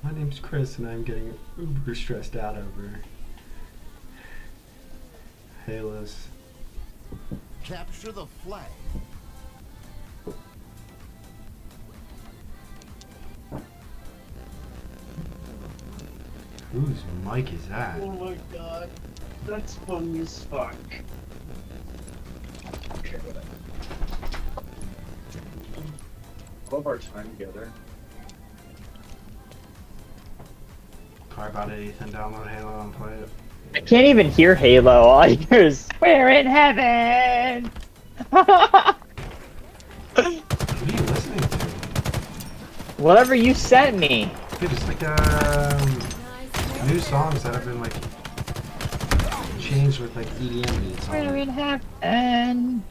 My name's Chris, and I'm getting uber stressed out over Halos. Capture the flag. Whose mic is that? Oh my god. That's funny as fuck. Okay, whatever. Love our time together. Sorry about it, Ethan. Download Halo and play it. I can't even hear Halo. All I hear is, we're in heaven! What are you listening to? Whatever you sent me. Dude, it's like new songs that have been like changed with like EDM beats on We're it. in heaven.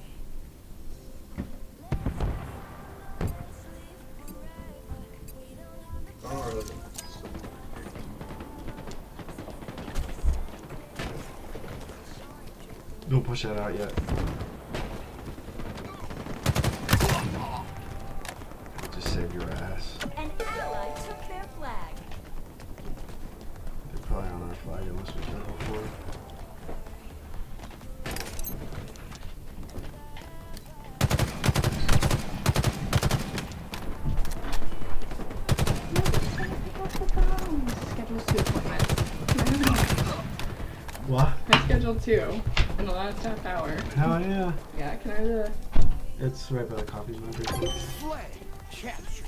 Don't push that out yet. Just save your ass. An ally took their flag. They're probably on our flag unless we kill them for it. Scheduled 2 appointments. What? I scheduled 2 in the last half hour. Hell yeah. Yeah, can I have the... It's right by the coffee mug. Flag capture.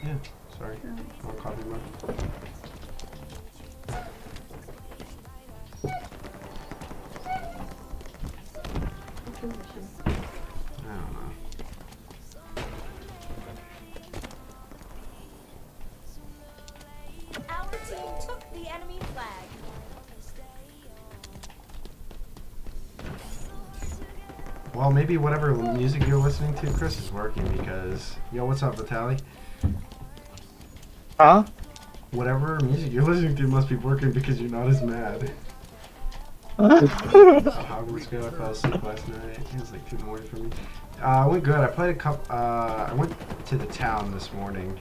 Yeah, sorry. On coffee mug. I don't know. Our team took the enemy flag. Well, maybe whatever music you're listening to, Chris, is working because... Yo, what's up, Vitaly? Huh? Whatever music you're listening to must be working because you're not as mad. Hogwarts Go, I fell asleep last night. It was like 2 in the morning for me. It went good. I played a couple... I went to the town this morning.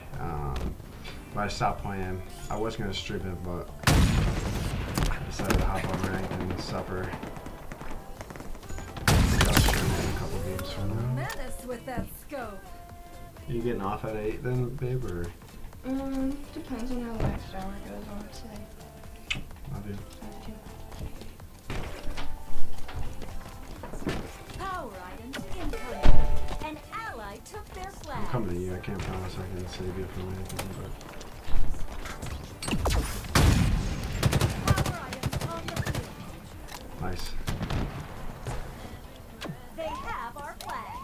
But I stopped playing. I was going to stream it, but... I decided to hop on ranked and suffer. I'll stream it in a couple games from now. Menace with that scope. Are you getting off at 8 then, babe, or... Depends on how the next hour goes on today. Love you. Power items incoming. An ally took their I'm flag. coming to you. I can't promise I can save you from anything, Power items on the field. but... Nice. They have our flag.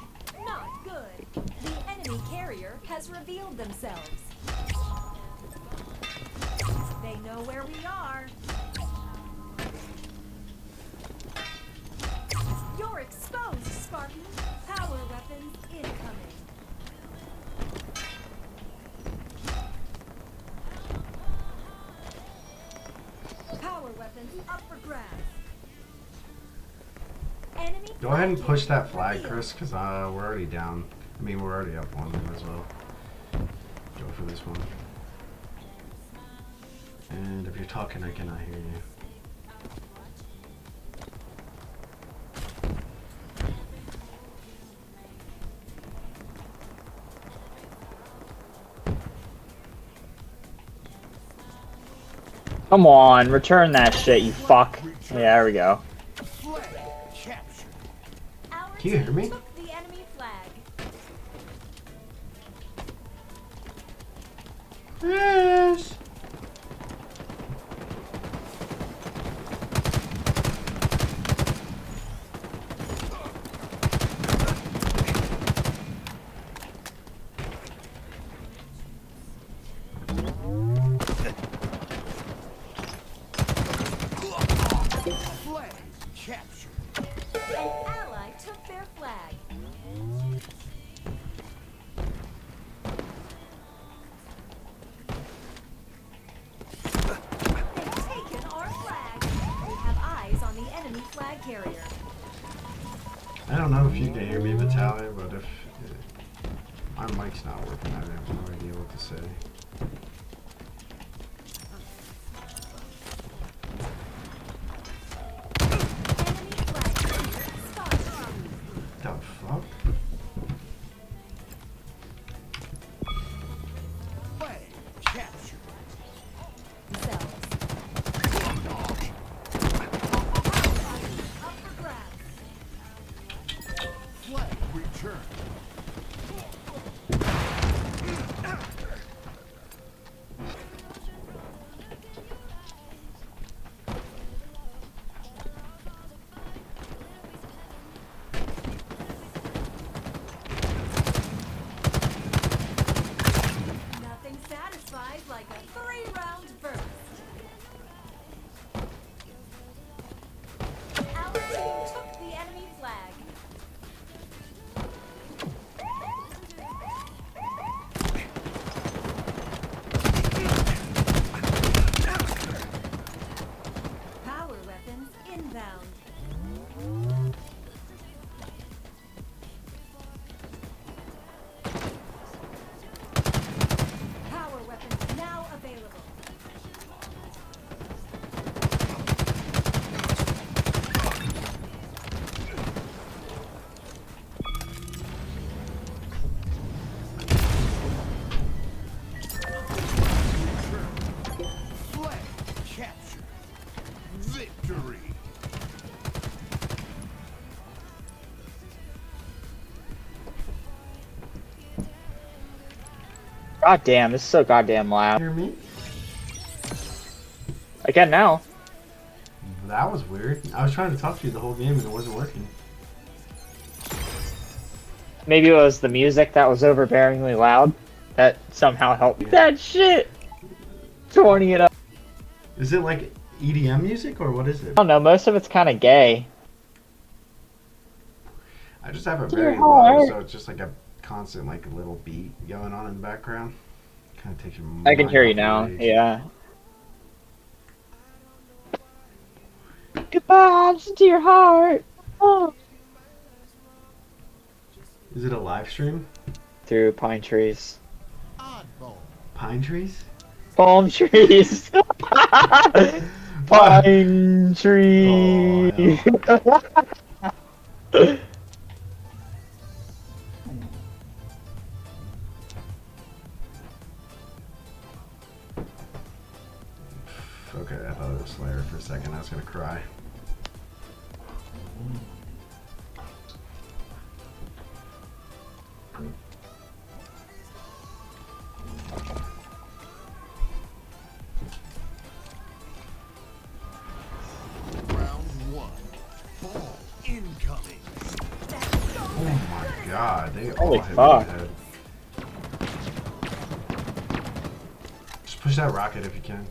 Not good. The enemy carrier has revealed themselves. They know where we are. You're exposed, Sparky. Power weapons incoming. Power weapons up for grabs. Enemy Go ahead and push that flag flag, Chris, because we're already down. I mean, we're already up one as well. Go for this one. And if you're talking, I cannot hear you. Come on, return that shit, you fuck. Yeah, there we go. Flag capture. Our Can you hear team me? took the enemy flag. Yes. Flag capture. An ally took their flag. They've taken our flag. We have eyes on the enemy flag carrier. I don't know if you can hear me, Vitaly, but if My mic's not working. I have no idea what to say. Enemy flag carrier spotted. The fuck? Flag captured. Cells. Up for grabs. Flag returned. Nothing satisfies like a 3-round burst. Our team took the enemy flag. Power weapons inbound. Power weapons now available. Flag captured. Victory. God damn, this is so goddamn loud. Hear me? I can now. That was weird. I was trying to talk to you the whole game and it wasn't working. Maybe it was the music that was overbearingly loud that somehow helped. That shit! Turning it up. Is it like EDM music or what is it? I don't know, most of it's kind of gay. I just have it Dear very low, heart. so it's just like a constant like little beat going on in the background. Kind of takes your I can mind hear you off the now, rage. yeah. Goodbye, to your heart. Oh. Is it a live stream? Through pine trees. Oddball. Pine trees? Palm trees. Pine tree. Okay, I thought it was Slayer for a second. I was gonna cry. Round one. Ball incoming. Oh my god, they Holy all hit fuck. me in the head. Just push that rocket if you can.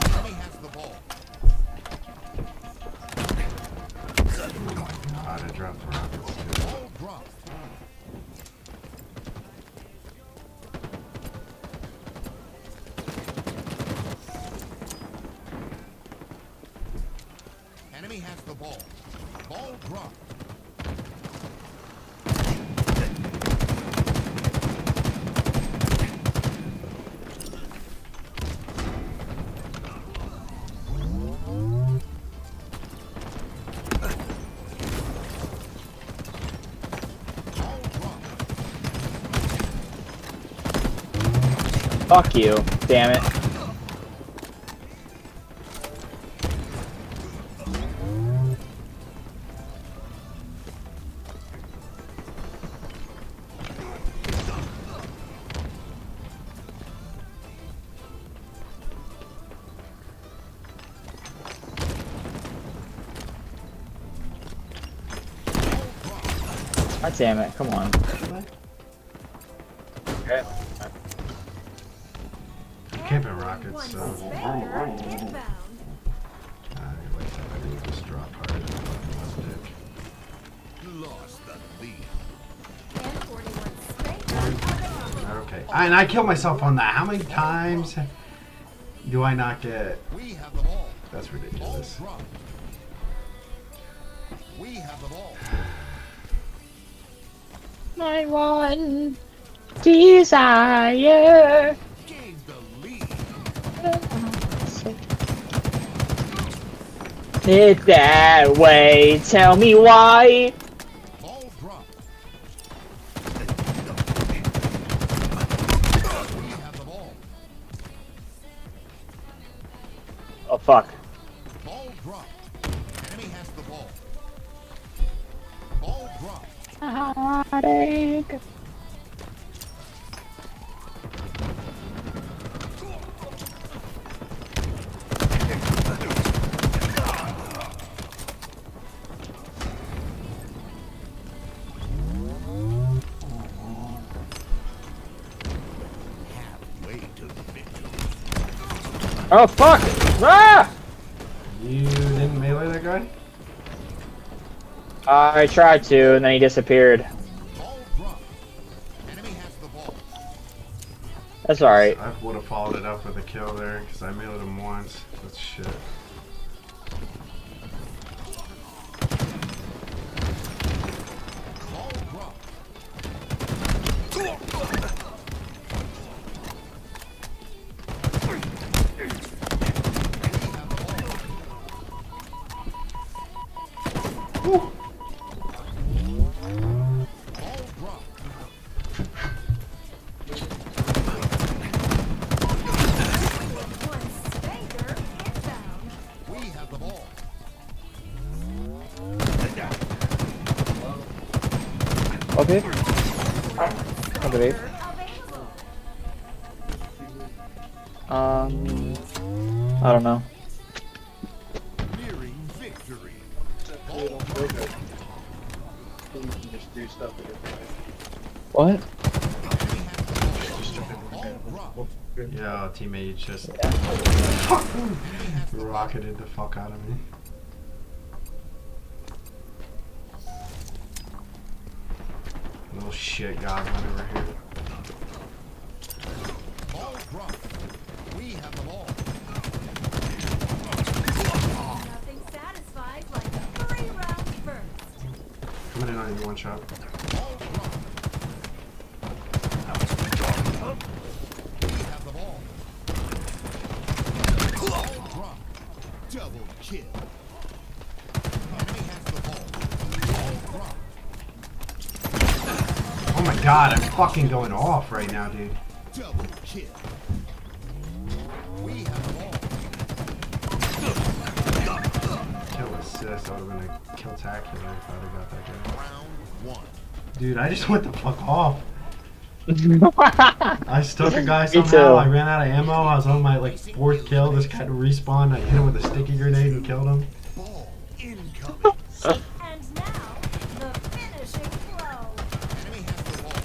Enemy has the ball. Oh my god, I dropped rockets too. Ball dropped. Enemy has the ball. Ball dropped. Ball dropped. Fuck you, damn it. God damn it, come on. Okay. Camping rockets, so. One Spectre inbound. Like I said, I think just drop hard and fucking left Lost the lead. And 41 Spectre. it. Okay. And I killed myself on that. How many times do I not get? We have the ball. That's Ball ridiculous. dropped. We have the ball. My one desire. Gain the lead. It's that way. Tell me why. Ball dropped. We have the ball. Oh fuck. Ball dropped. Enemy has the ball. Ball dropped. Heartache. Halfway to victory. Oh fuck! Ah! You didn't melee that guy? I tried to, and then he disappeared. Ball dropped. Enemy has the ball. That's alright. I would have followed it up with a kill there because I meleeed him once. That's shit. Ball dropped. Ball dropped. One spanker inbound. We have the ball. Okay. Okay. Spanker available. I don't know. Nearing victory. You can just do stuff a different way. What? Ball dropped. Yeah, teammate just rocketed the fuck out of me. Little shit goblin over here. Ball dropped. We have the ball. Nothing satisfies like a 3-round burst. Coming in on you one shot. Ball dropped. We have the ball. Ball dropped. Double kill. Enemy has the ball. Ball dropped. Oh my god, I'm fucking going off right now, dude. Double kill. We have the ball. Kill assist, that would have been a kill-tacular if I'd have got that guy. Round one. Dude, I just went the fuck off. I stuck a guy Me somehow, too. I ran out of ammo, I was on my like 4th kill, this guy respawned, I hit him with a sticky grenade and killed him. Ball incoming. And now, the finishing blow. Enemy has the ball.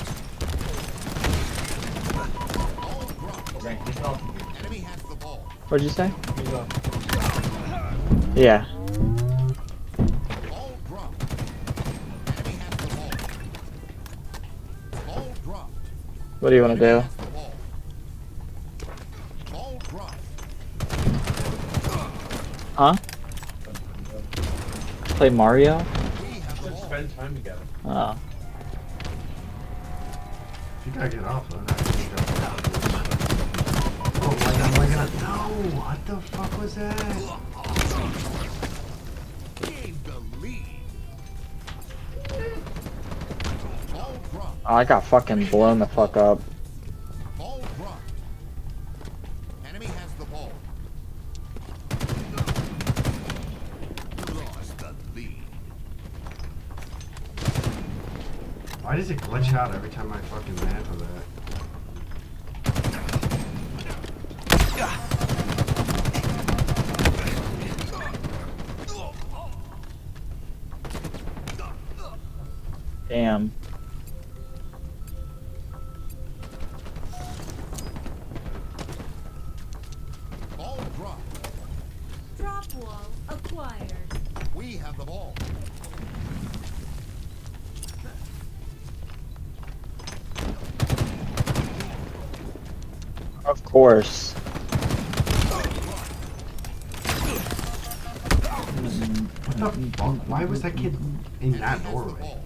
Ball dropped. Okay, he's off. Enemy has the ball. What'd you say? He's off. Yeah. Ball dropped. Enemy has the ball. Ball dropped. What do you want to Enemy do? has the ball. Ball dropped. Huh? Play Mario? We have the Let's ball. spend time together. Oh. You gotta get off though. Not to go. Oh my god, no! What the fuck was that? Gain the lead. Ball dropped. Oh, I got fucking blown the fuck up. Ball dropped. Enemy has the ball. Lost the lead. Why does it glitch out every time I fucking land for that? Damn. Ball dropped. Drop wall acquired. We have the ball. Of course. What the fuck? Why was that kid in that doorway?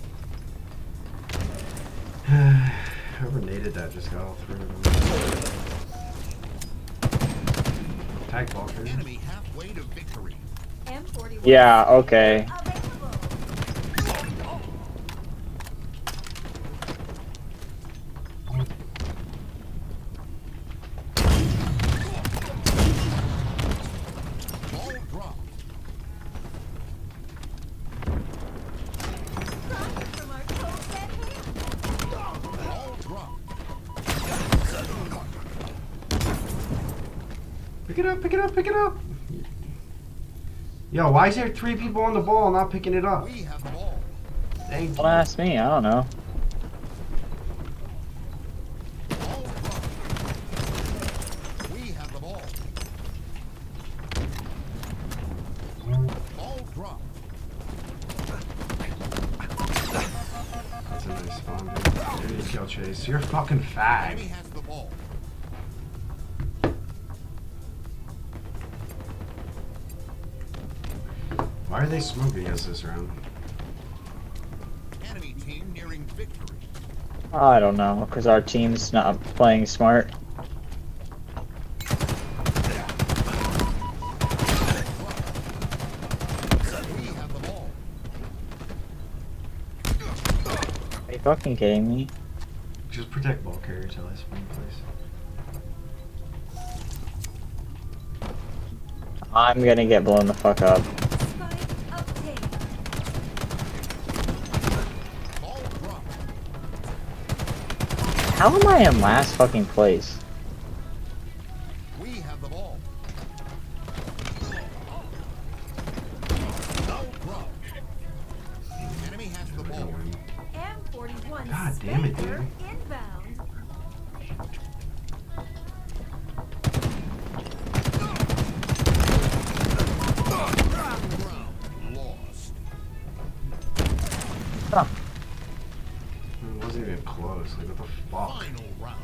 Whoever naded that just got all three of them. Tag ball for you. Enemy halfway to victory. M41 Yeah, okay. available. Ball dropped. Profit from our cold dead hand. Ball dropped. Pick it up, pick it up, pick it up! Yo, why is there 3 people on the ball not picking it up? We have the ball. Thank Don't you. ask me, I don't know. Ball dropped. We have the ball. Ball dropped. That's a nice spawn, dude. Dude, kill chase. You're a fucking fag. Enemy has the ball. Why are they smoking us this round? Enemy team nearing victory. I don't know, because our team's not playing smart. We have the ball. Are you fucking kidding me? Just protect ball carrier till I spawn, please. I'm gonna get blown the fuck up. Spike obtained. Ball dropped. How am I in last fucking place? We have the ball. Ball dropped. Enemy has the We're gonna ball. win. M41 God damn it, Spanker dude. inbound. Round lost. It wasn't even close. Like, what the fuck? Final round.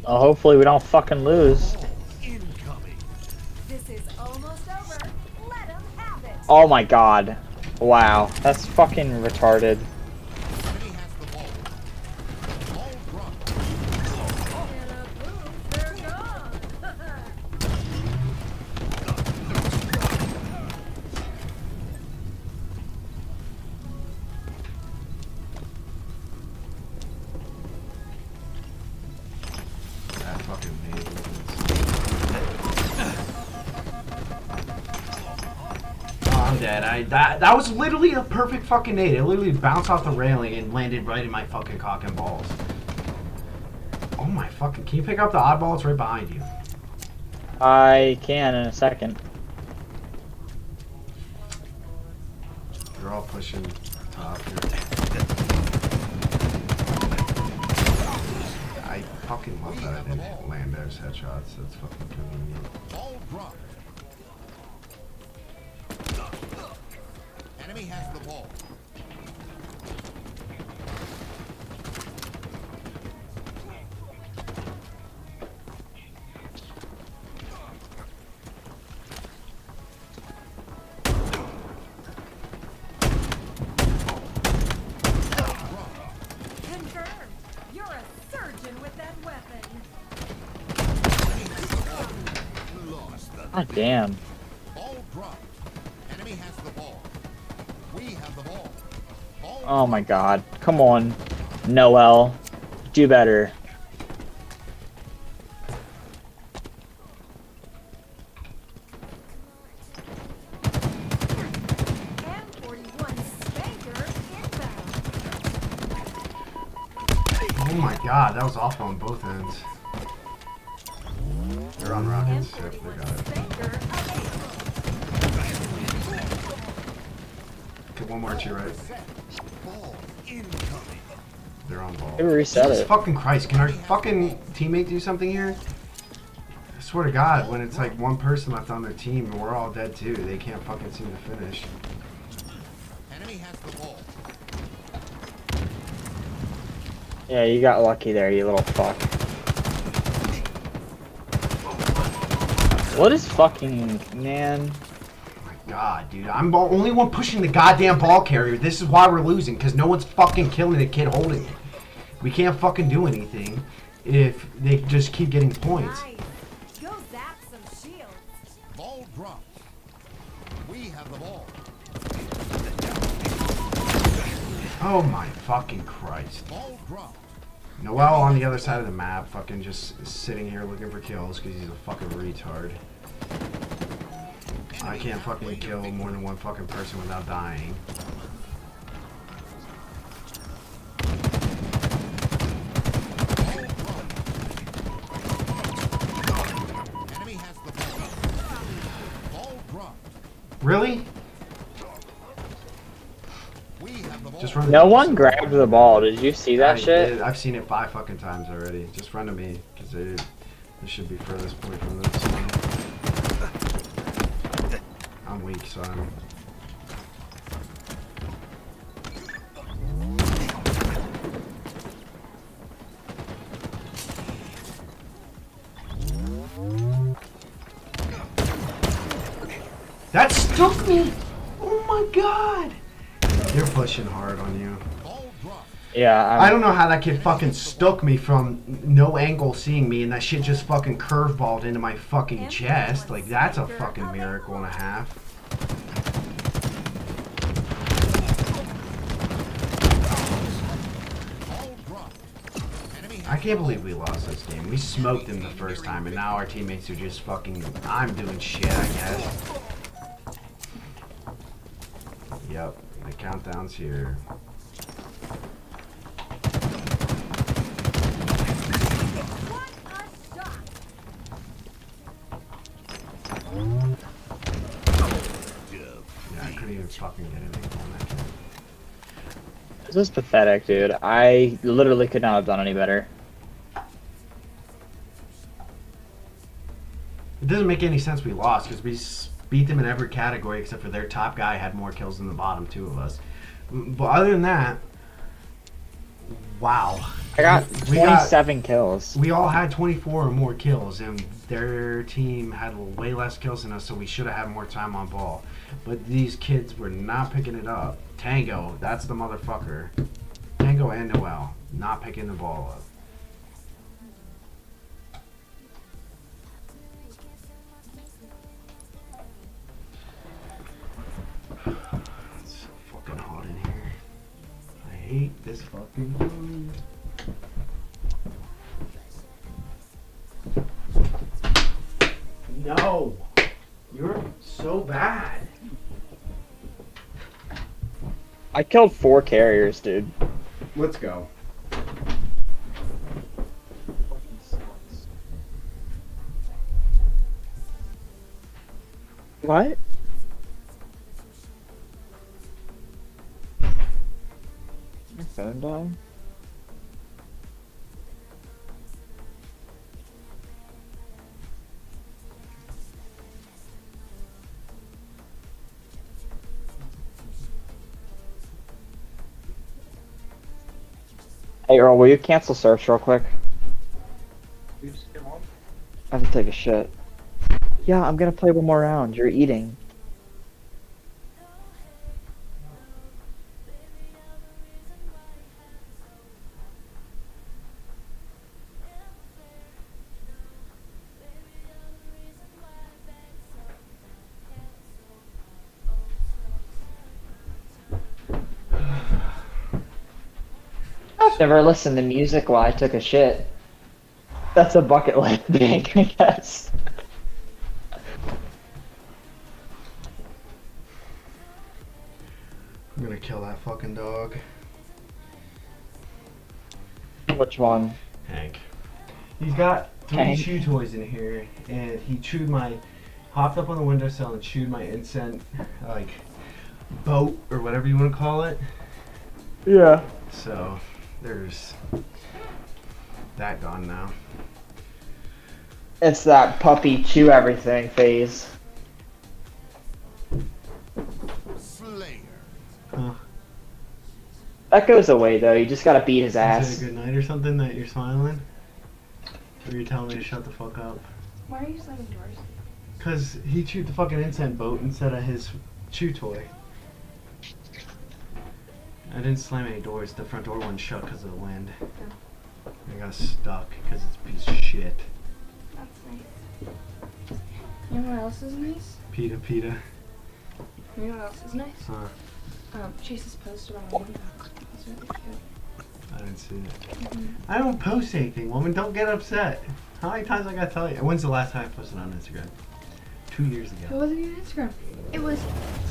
Well, hopefully we don't fucking lose. Ball incoming. This is almost over. Let him have it. Oh my god. Wow, that's fucking retarded. Enemy has the ball. Ball dropped. And a boom, they're gone. That fucking nade. Oh, I'm dead. That was literally a perfect fucking nade. It literally bounced off the railing and landed right in my fucking cock and balls. Oh my fucking! Can you pick up the oddball? It's right behind you. I can in a second. They're all pushing top here. I fucking love that I didn't land those headshots. That's fucking convenient. Ball dropped. Enemy has the ball. Confirmed. You're a surgeon with that weapon. Lost the God damn. ball dropped. Enemy has the ball. We have the ball. Ball Oh my god. Come on. Noel. Do better. M41 Spanker inbound. Oh my god, that was awful on both ends. They're on rockets. Yep, they got M41 it. Spanker available. Okay, one more to your right. ball incoming. They're on ball. Maybe reset Jesus it. fucking Christ, can our fucking teammate do something here? I swear to God, when it's like one person left on their team and we're all dead too, they can't fucking seem to finish. Enemy has the ball. Yeah, you got lucky there, you little fuck. What is fucking man? God, dude, I'm the only one pushing the goddamn ball carrier. This is why we're losing, because no one's fucking killing the kid holding it. We can't fucking do anything if they just keep getting points. Nice. Go zap some shields. Ball dropped. We have the ball. Oh my fucking Christ. Ball dropped. Noel on the other side of the map, fucking just sitting here looking for kills because he's a fucking retard. I can't fucking kill more than one fucking person without dying. Enemy has the ball. Ball dropped. Really? We have the ball. Just run. No one grabbed the ball. Did you see that shit? I've seen it 5 fucking times already. Just run to me, because this should be furthest point from this one. I'm weak, so I'm... That stuck me! Oh my god! They're pushing hard on you. Ball dropped. Yeah. I don't know how that kid fucking stuck me from no angle seeing me, and that shit just fucking curveballed into my fucking chest. Like, that's a fucking miracle and a half. Ball dropped. Enemy has I can't believe we lost this game. We smoked them the first time, and now our teammates are just fucking... I'm doing shit, I guess. Yep, the countdown's here. What a shot. Yeah, I couldn't even fucking get anything on that kid. This is pathetic, dude. I literally could not have done any better. It doesn't make any sense we lost, because we beat them in every category except for their top guy had more kills than the bottom 2 of us. But other than that, wow. I got We got- 27 kills. We all had 24 or more kills, and their team had way less kills than us, so we should have had more time on ball. But these kids were not picking it up. Tango, that's the motherfucker. Tango and Noel, not picking the ball up. It's so fucking hot in here. I hate this fucking room. No! You're so bad. I killed 4 carriers, dude. Let's go. What? Your phone died? Hey Earl, will you cancel search real quick? You just came on? I have to take a shit. Yeah, I'm gonna play one more round. You're eating. I've never listened to music while I took a shit. That's a bucket list thing, I guess. I'm gonna kill that fucking dog. Which one? Hank. He's got 3 Hank. chew toys in here, and he chewed my, hopped up on the windowsill and chewed my incense, like, boat, or whatever you want to call it. Yeah. So, there's that gone now. It's that puppy chew everything phase. Slayer. Huh. That goes away though, you just gotta beat his Is it ass. a good night or something that you're smiling? Or you're telling me to shut the fuck up? Why are you slamming doors? Cause he chewed the fucking incense boat instead of his chew toy. I didn't slam any doors. The front door wasn't shut because of the wind. I got stuck because it's a piece of shit. That's nice. You know what else is nice? Peta Peta. You know what else is nice? Huh. Chase's post about my window. It's really cute. I didn't see it. I don't post anything, woman. Don't get upset. How many times I gotta tell you? When's the last time I posted on Instagram? 2 years It ago. wasn't even Instagram. It was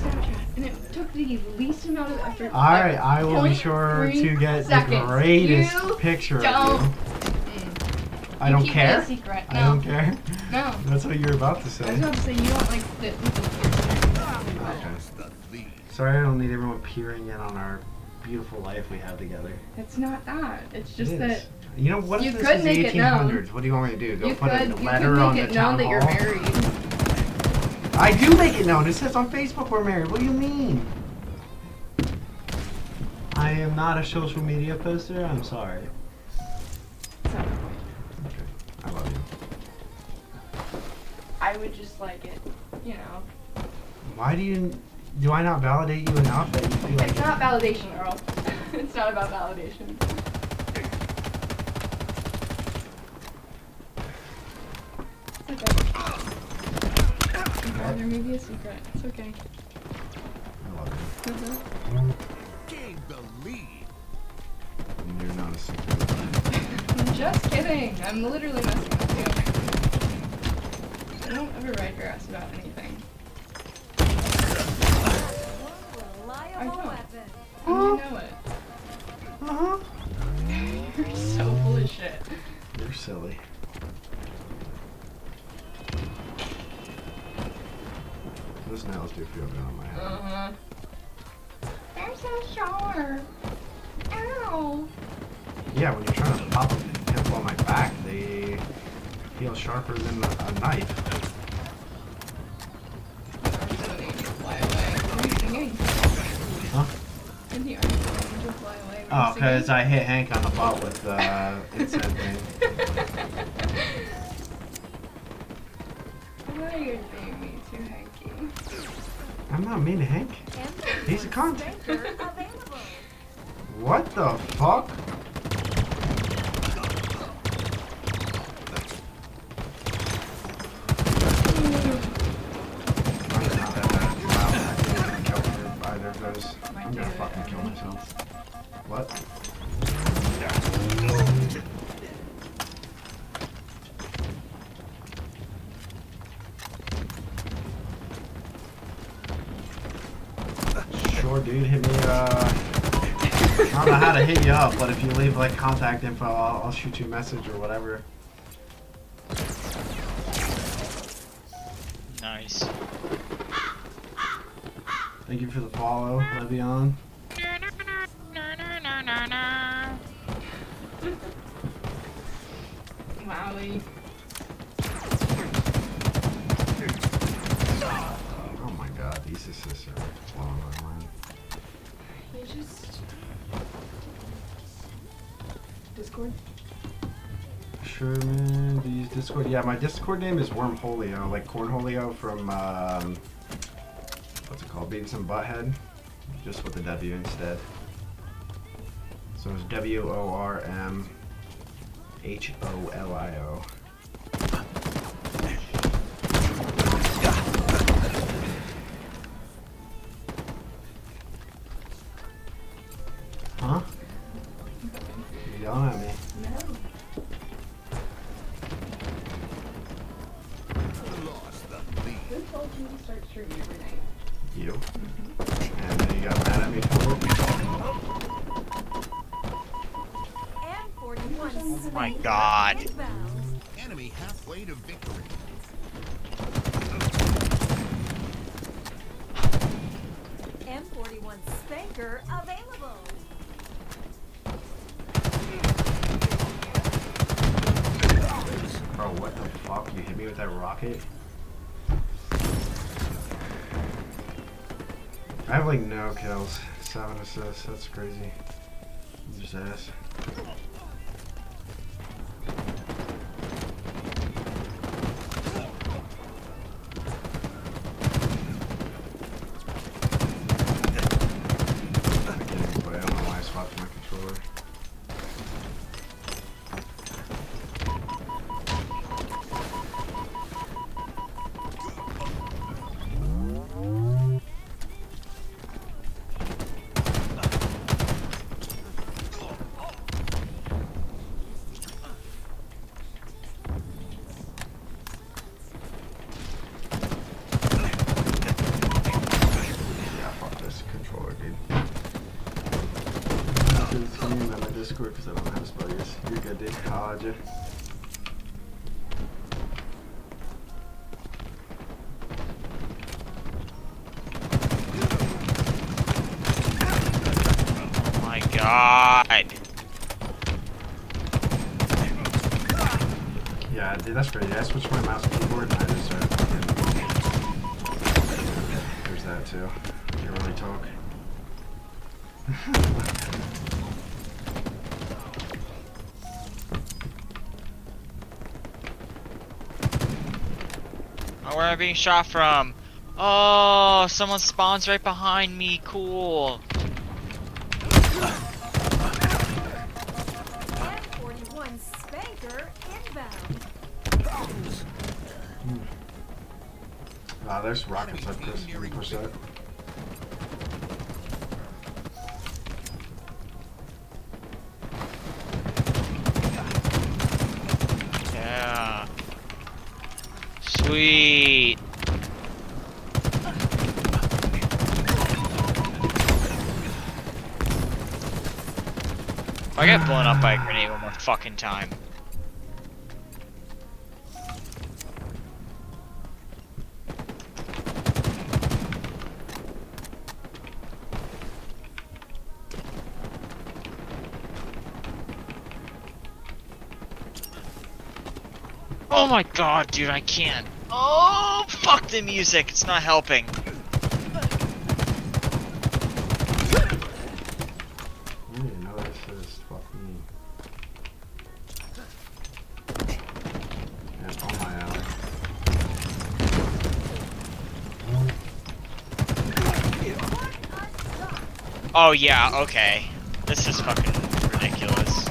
Snapchat, and it took the least amount of effort. Alright, I will be sure 0.3 to get seconds. the greatest You picture don't. of you. I don't Keep it care. a secret. I No. don't care. No. That's what you're about to I was say. about to say you don't like the Okay. The lead. Sorry, I don't need everyone peering in on our beautiful life we have together. It's not that. It's just It that is. You know, what You if this could is the make it known. 1800s? What do you want me to do? Go you put could a letter on make the it town known that you're hall? married. I do make it known. It says on Facebook we're married. What do you mean? I am not a social media poster. I'm sorry. It's not- Okay. I love you. I would just like it, you know. Why do I not validate you enough that you feel like It's not validation, girl. It's not about validation. It's okay. I'd rather me be a secret. It's okay. I love you. Gain the lead. And you're not a secret. I'm just kidding. I'm literally messing with you. I don't ever write your ass about anything. I Reliable don't. weapon. And you know it. Uh-huh. You're so full of shit. You're silly. Those nails do feel good on my head. Uh-huh. They're so sharp. Ow. Yeah, when you're trying to pop a pimple on my back, they feel sharper than a knife. Fly away. What are you singing? Huh? Didn't the angel fly away? Were you Oh, because singing? I hit Hank on the butt with the incense thing. Why you're being me too hanky? I'm not mean to Hank. He's a cunt. Spanker available. What the fuck? I'm gonna fucking kill myself. What? Sure, dude. Hit me. I don't know how to hit you up, but if you leave like contact info, I'll shoot you a message or whatever. Nice. Thank you for the follow, Levion. Wowie. Oh my god, these assists are blowing my mind. You just... Discord? Sure, man. Do you use Discord? Yeah, my Discord name is Wormholio, like Cornholio from, what's it called? Beavis and Butthead. Just with the W instead. So it's WORMHOLIO. Huh? You're yelling at me. No. Lost the lead. Who told you to start streaming every night? You. And then you got mad at me for it. And 41 Oh my Spanker God. inbound. Enemy halfway to victory. M41 Spanker available. Bro, what the fuck? You hit me with that rocket? I have like no kills. 7 assists. That's crazy. I'm just ass. behind you. Oh my god. Yeah, dude, that's crazy. I switched my mouse and keyboard and I just started fucking... There's that too. Can't really talk. Oh, where am I being shot from? Oh, someone spawns right behind me. Cool. M41 Spanker inbound. There's rockets like this. Can you push that? Yeah. Sweet. I get blown up by a grenade one more fucking time. Oh my god, dude, I can't. Oh, fuck the music. It's not helping. I didn't know this is fuck me. Yeah, on my alley. Oh yeah, okay. This is fucking ridiculous.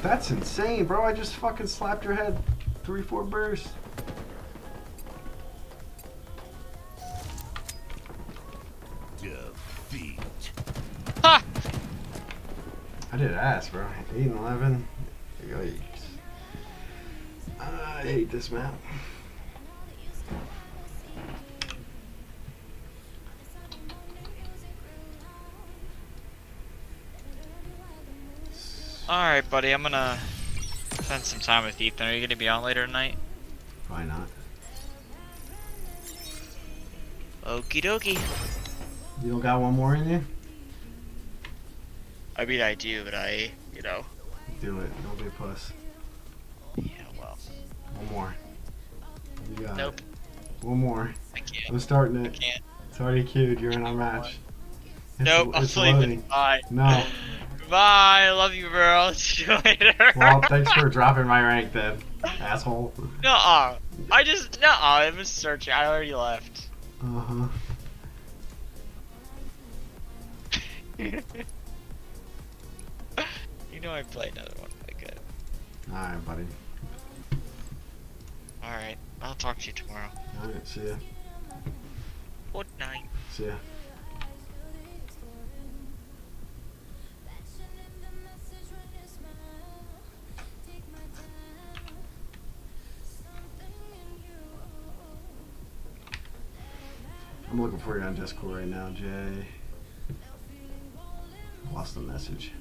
That's insane, bro. I just fucking slapped your head 3-4 bursts. Defeat. Ha! I did ass, bro. 8 and 11. Yikes. I hate this map. Alright, buddy, I'm gonna spend some time with Ethan. Are you gonna be on later tonight? Why not? Okie dokie. You don't got one more in you? I mean, I do, but you know. Do it. Don't be a puss. Yeah, well. One more. You got Nope. it. One more. I can't. I'm starting I it. can't. It's already queued. You're in our match. Nope, I'm it's leaving. loading. Bye. No. Bye. Love you, bro. See you later. Well, thanks for dropping my rank then, asshole. Nuh-uh. I was searching. I already left. Uh-huh. You know I play another one if I could. Alright, buddy. Alright, I'll talk to you tomorrow. Alright, see ya. Good night. See ya. I'm looking for you on Discord right now, Jay. Lost the message.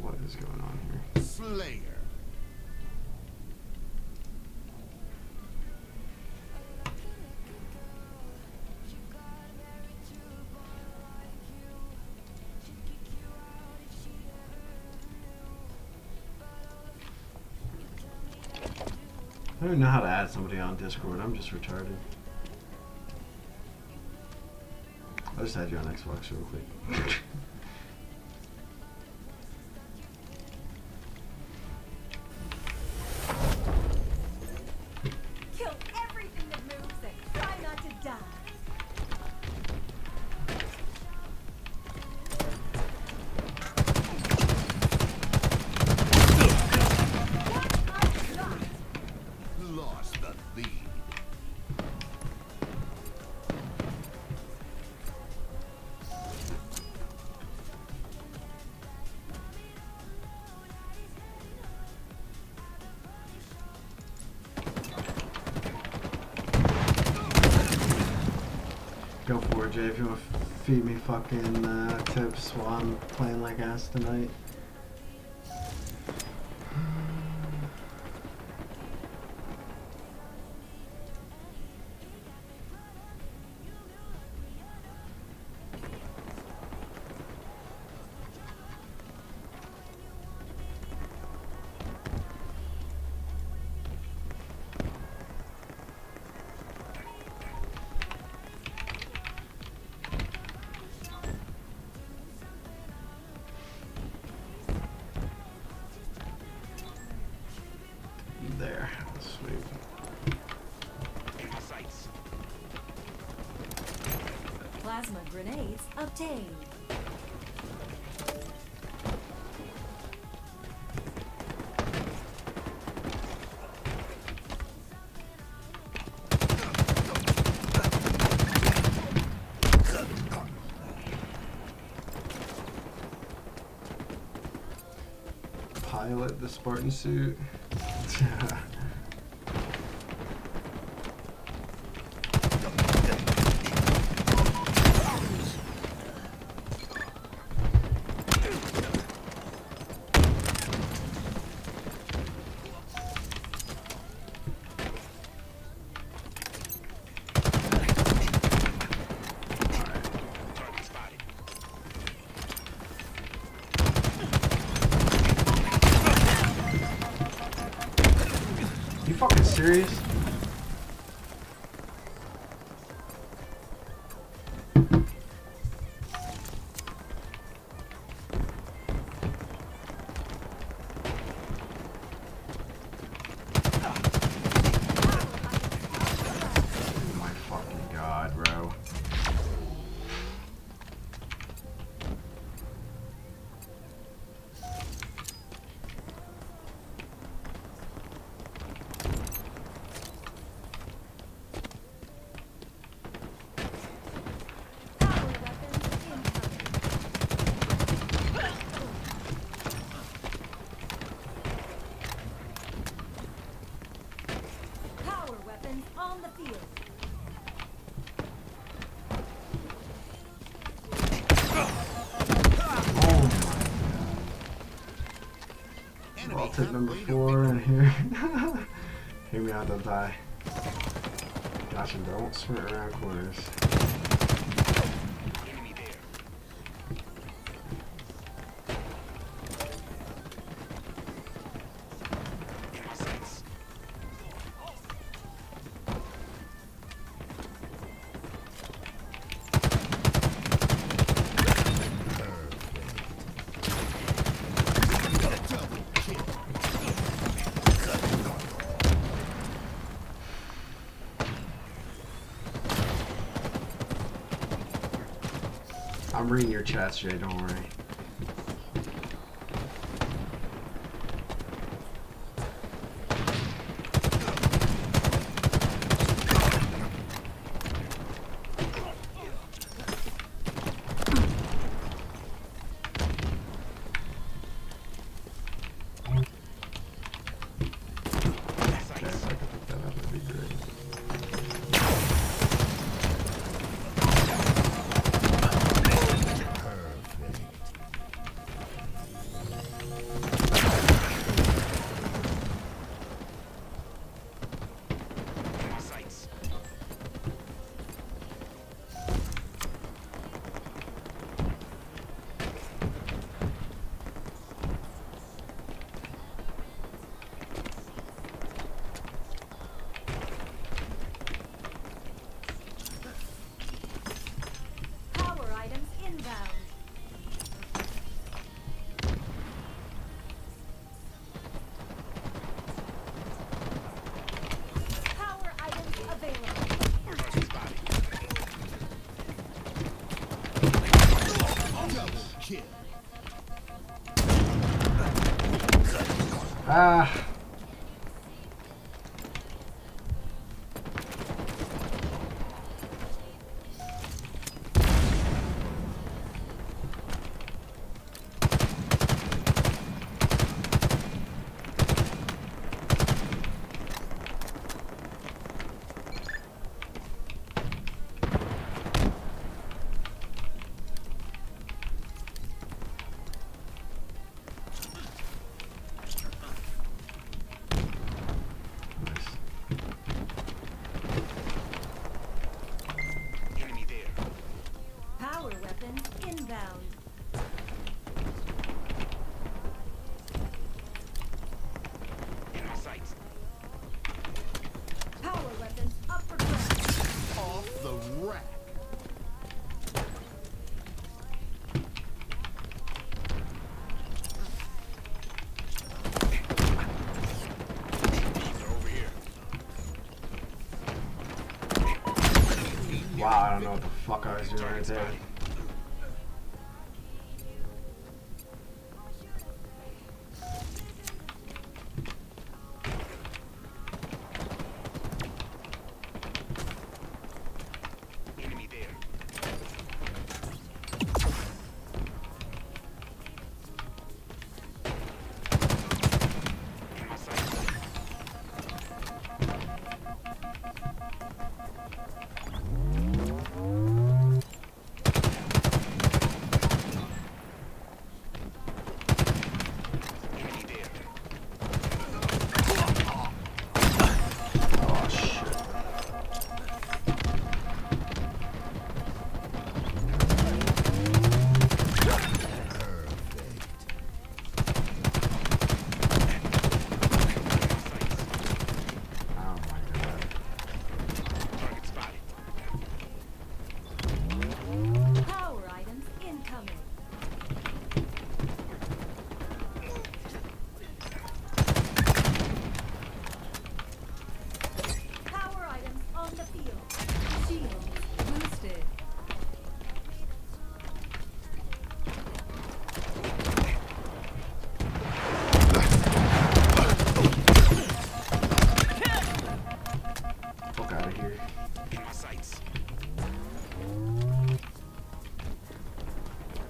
What is going on here? Slayer. I don't even know how to add somebody on Discord. I'm just retarded. I'll just add you on Xbox real quick. Kill everything that moves and try not to die. Lost the lead. Go for it, Jay, if you want to feed me fucking tips while I'm playing like ass tonight. There, sweet. Plasma grenades obtained. Pilot the Spartan suit. You fucking serious? Oh my fucking god, bro. Power weapons incoming. Power weapons on the field. Oh my. Enemy Well, tip number halfway to 4 in here. Hear me out, don't die. Gotcha, don't sprint around corners. double kill. I'm reading your chats, Jay, don't worry. Okay, if I could pick that up, that'd be great. Perfect. Ah. Nice. Enemy there. Power weapon inbound. In my sights. Power weapon up for grabs. Off the rack. These are over here. Wow, I don't know what the fuck I was doing right there. Enemy there. In my sights. Enemy there. Oh shit. Oh my god. Target spotted. Power items incoming. Power items on the field. Shields boosted. Fuck out of here. In my sights.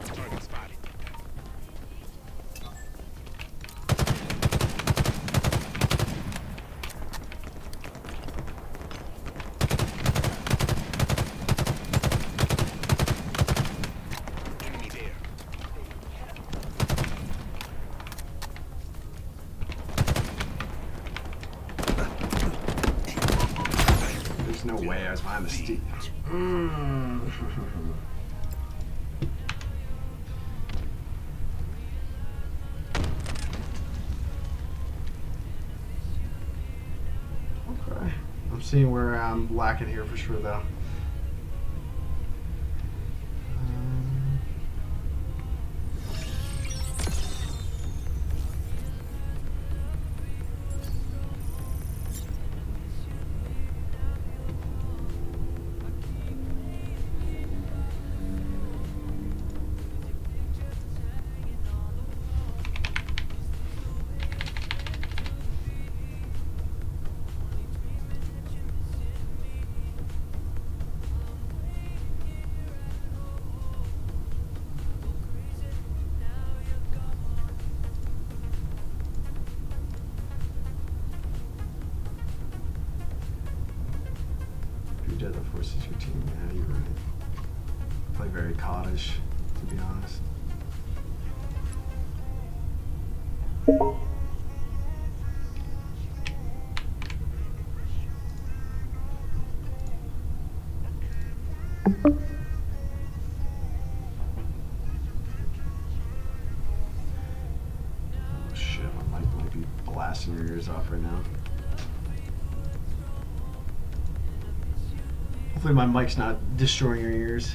Target spotted. Enemy there. There's no way I was behind the steep. Okay. I'm seeing where I'm lacking here for sure though. Who did the forces your team? Yeah, you're right. Play very cottage, to be honest. Oh shit, my mic might be blasting your ears off right now. Hopefully my mic's not destroying your ears.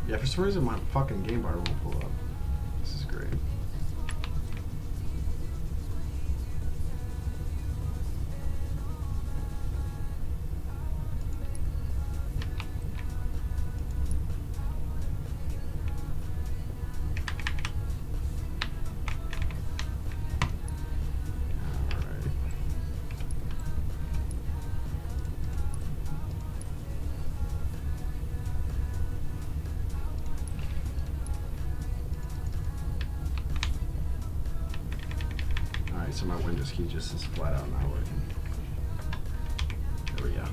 Yeah, for some reason my fucking game bar won't pull up. This is great. Alright. Alright, so my Windows key just is flat out not working. There we go.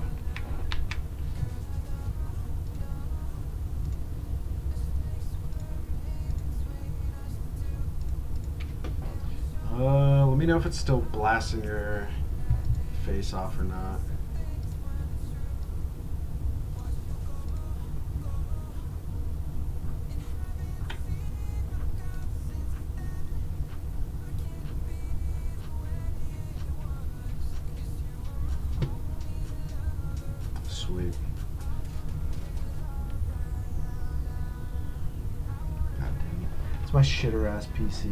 Let me know if it's still blasting your face off or not. Sweet. God damn it. It's my shitter ass PC.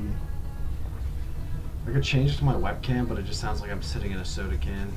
I could change it to my webcam, but it just sounds like I'm sitting in a soda can.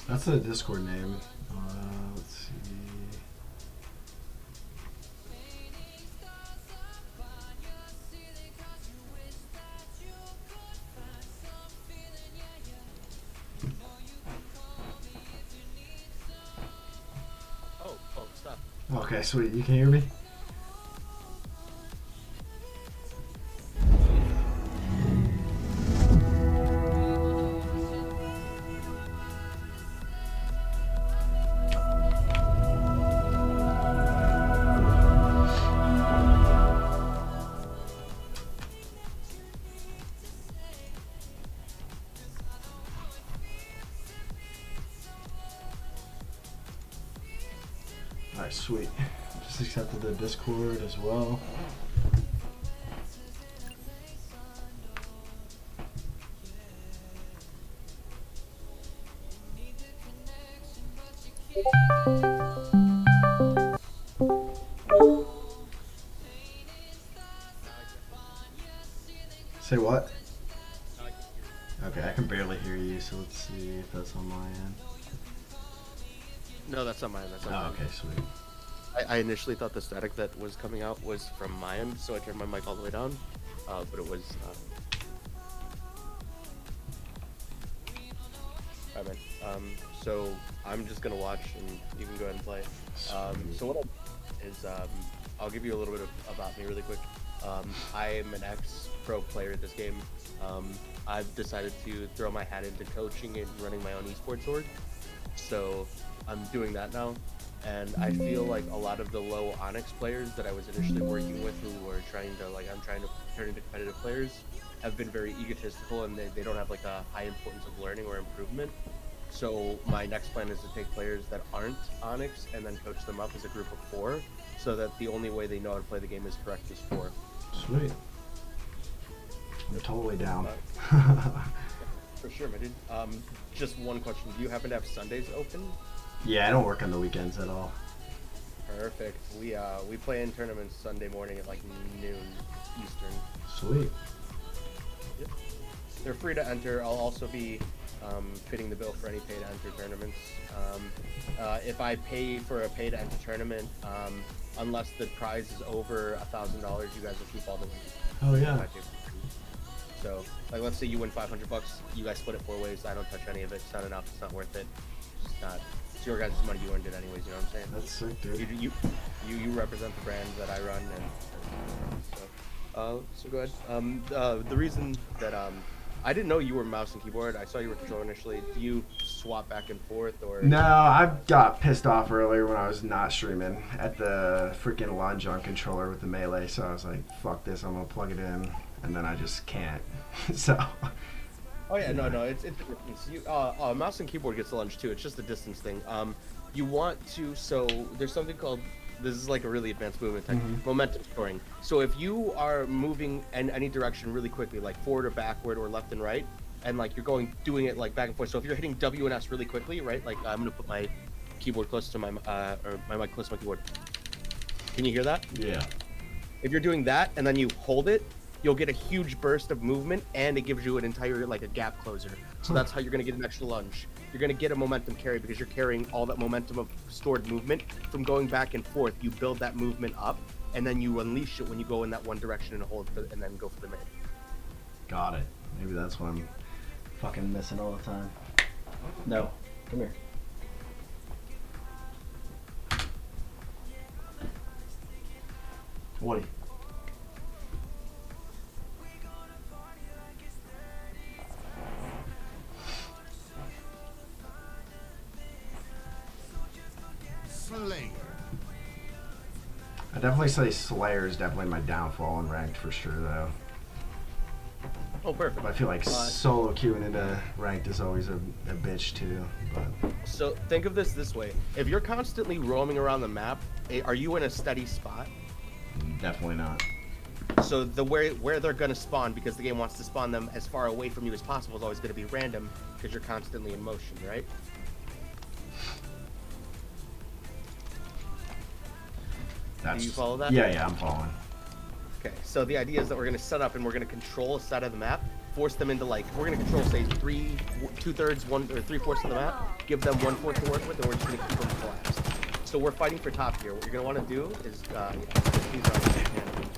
That's the Discord name. Let's see. Oh, stop. Okay, sweet. You can hear me? Alright, sweet. Just accepted the Discord as well. Say what? Okay, I can barely hear you, so let's see if that's on my end. No, that's not mine. That's not Oh, mine. okay, sweet. I initially thought the static that was coming out was from my end, so I turned my mic all the way down. But it was. Alright, man. So I'm just gonna watch, and you can go ahead and play. So what I'll give you a little bit about me really quick. I am an ex-pro player at this game. I've decided to throw my hat into coaching and running my own esports org. So I'm doing that now. And I feel like a lot of the low Onyx players that I was initially working with, who were trying to I'm trying to turn into competitive players, have been very egotistical, and they don't have like a high importance of learning or improvement. So my next plan is to take players that aren't Onyx and then coach them up as a group of 4, so that the only way they know how to play the game is correct is 4. Sweet. I'm totally down. For sure, my dude. Just one question: do you happen to have Sundays open? Yeah, I don't work on the weekends at all. Perfect. We play in tournaments Sunday morning at like noon Eastern. Sweet. Yep. They're free to enter. I'll also be fitting the bill for any pay to enter tournaments. If I pay for a pay to enter tournament, unless the prize is over $1,000, you guys will keep all the winnings. Oh yeah. So, like, let's say you win $500, you guys split it 4 ways. I don't touch any of it. It's not enough. It's not worth it. It's not. It's your guys' money. You earned it anyways. You know what I'm saying? That's sick, dude. You represent the brand that I run, and so go ahead. The reason that I didn't know you were mouse and keyboard. I saw you were controller initially. Do you swap back and forth, or? No, I got pissed off earlier when I was not streaming at the freaking lunge on controller with the melee, so I was like, fuck this, I'm gonna plug it in, and then I just can't. So. Oh yeah, no, it's you. Mouse and keyboard gets the lunge too. It's just a distance thing. You want to, so there's something called, this is like a really advanced movement type, momentum scoring. So if you are moving in any direction really quickly, like forward or backward or left and right, and like you're doing it like back and forth. So if you're hitting W and S really quickly, right? Like I'm gonna put my keyboard close to my or my mic close to my keyboard. Can you hear that? Yeah. If you're doing that and then you hold it, you'll get a huge burst of movement, and it gives you an entire, like, a gap closer. So that's how you're going to get an extra lunge. You're going to get a momentum carry because you're carrying all that momentum of stored movement from going back and forth. You build that movement up, and then you unleash it when you go in that one direction and hold for, and then go for the main. Got it. Maybe that's what I'm fucking missing all the time. No. Come here. Woody. Slayer. I definitely say Slayer is definitely my downfall in ranked for sure, though. Oh, perfect. I feel like solo queuing into ranked is always a bitch too. But So think of this way: if you're constantly roaming around the map, are you in a steady spot? definitely not. So the where they're gonna spawn, because the game wants to spawn them as far away from you as possible, is always gonna be random because you're constantly in motion, right? Do you follow that? Yeah, I'm following. Okay, so the idea is that we're going to set up and we're going to control a side of the map, force them into, like, we're going to control, say, 2/3, 1 or 3/4 of the map, give them 1/4 to work with, and we're just going to keep them collapsed. So we're fighting for top here. What you're going to want to do is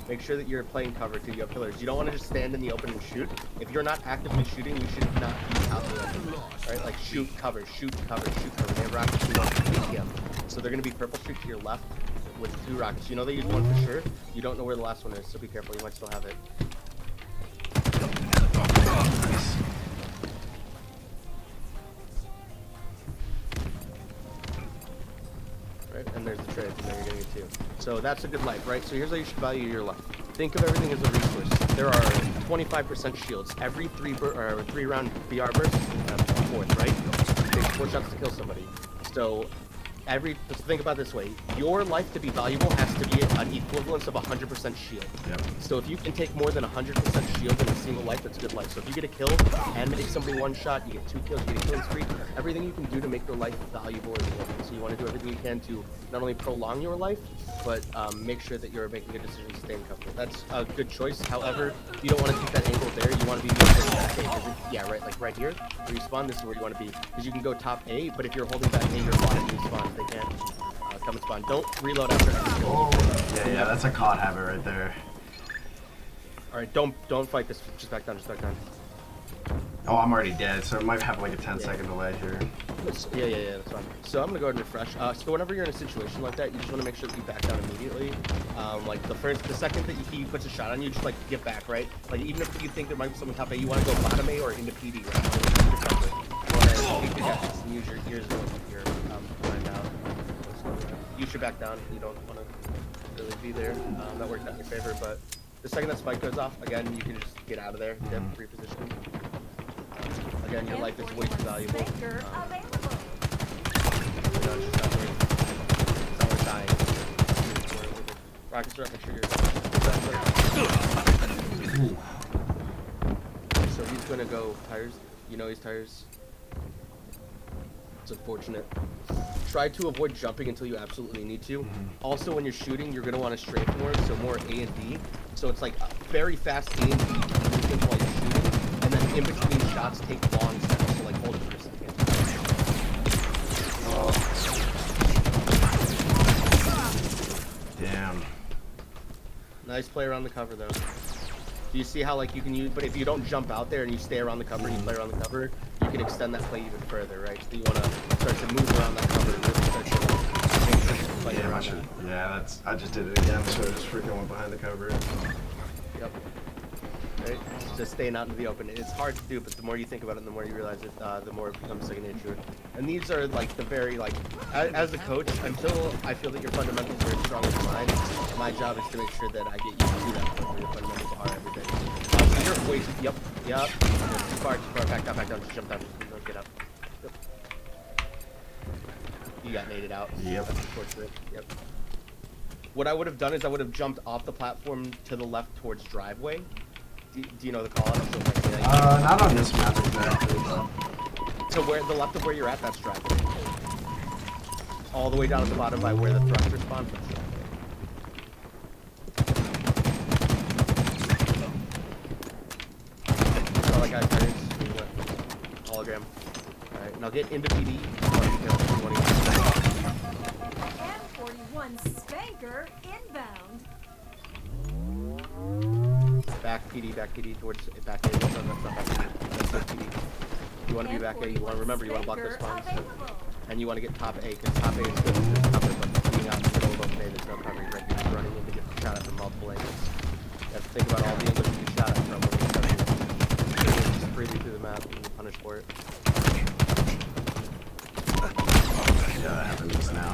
make sure that you're playing cover too. You have pillars. You don't want to just stand in the open and shoot. If you're not actively shooting, you should not be out in the open. Right? Like shoot, cover, shoot, cover, shoot, cover. They have rockets shoot off ATM. So they're going to be purple streak to your left with 2 rockets. You know they use 1 for sure. You don't know where the last one is, so be careful. You might still have it. Right, and there's the trade, and then you're getting it too. So that's a good life, right? So here's how you should value your life. Think of everything as a resource. There are 25% shields. Every 3-round BR burst, fourth, right? It takes 4 shots to kill somebody. So just think about it this way: your life to be valuable has to be an equivalence of 100% shield. Yep. So if you can take more than 100% shield in a single life, that's good life. So if you get a kill and make somebody 1 shot, you get 2 kills, you get a killing streak. Everything you can do to make your life valuable is worth. So you want to do everything you can to not only prolong your life, but make sure that you're making good decisions to stay in cover. That's a good choice. However, you don't want to take that angle there. You want to be more back A. Yeah, right. Like right here, where you spawn, this is where you want to be, because you can go top A. But if you're holding back A, you're bottom B spawn. They can't come and spawn. Don't reload after every kill. Yeah, that's a COD habit right there. All right, don't fight this. Just back down. Just back down. Oh, I'm already dead, so it might have like a 10-second delay here. Yeah, that's fine. So I'm gonna go ahead and refresh. So whenever you're in a situation like that, you just want to make sure that you back down immediately. Like the second that he puts a shot on you, just like get back, right? Like even if you think there might be someone top A, you want to go bottom A or into PD, right? You want to use your ears going blind out. You should back down. You don't want to really be there. That worked out in your favor, but the second that spike goes off, again, you can just get out of there. You have reposition. Again, your life is way too valuable. It's not worth dying. Rockets are up, make sure you're... So he's gonna go tires. You know he's tires. It's unfortunate. Try to avoid jumping until you absolutely need to. Also, when you're shooting, you're gonna want to strafe more, so more A and D. So it's like very fast A and D movement while you're shooting, and then in between shots, take long steps. So like hold it for a second. Damn. Nice play around the cover though. Do you see how like you can use? But if you don't jump out there and you stay around the cover, you play around the cover, you can extend that play even further, right? So you want to start to move around that cover and really start to make sure you play Damn, I around should. that. Yeah, that's. I just did it again. So I just freaking went behind the cover. Yep. Right? Just staying out into the open. It's hard to do, but the more you think about it, the more you realize it, the more it becomes second nature. And these are like the very like, as a coach, until I feel that your fundamentals are as strong as mine, my job is to make sure that I get you to do that where your fundamentals are every day. So you're way too, yep. Too far, back down, just jump down, don't get up. Yep. You got naded out. Yep. That's unfortunate. Yep. What I would have done is I would have jumped off the platform to the left towards driveway. Do you know the call out? So if I say that, Not on this map exactly, but. to where the left of where you're at, that's driveway. All the way down at the bottom by where the thruster spawns, that's driveway. So like guys, hologram. Alright, now get into PD. M41 Spanker inbound. Back PD towards back A. No, that's not back PD. That's PD. You want to be back A. You want to remember. You want to block those spawns. And you want to get top A, because top A is good. There's cover, but being out in the middle of open A, there's no coverage, right? You're running in to get shot at from multiple angles. You have to think about all the angles you get shot at from when you're starting. Just freely through the map and you punish for it. Yeah, that happens now.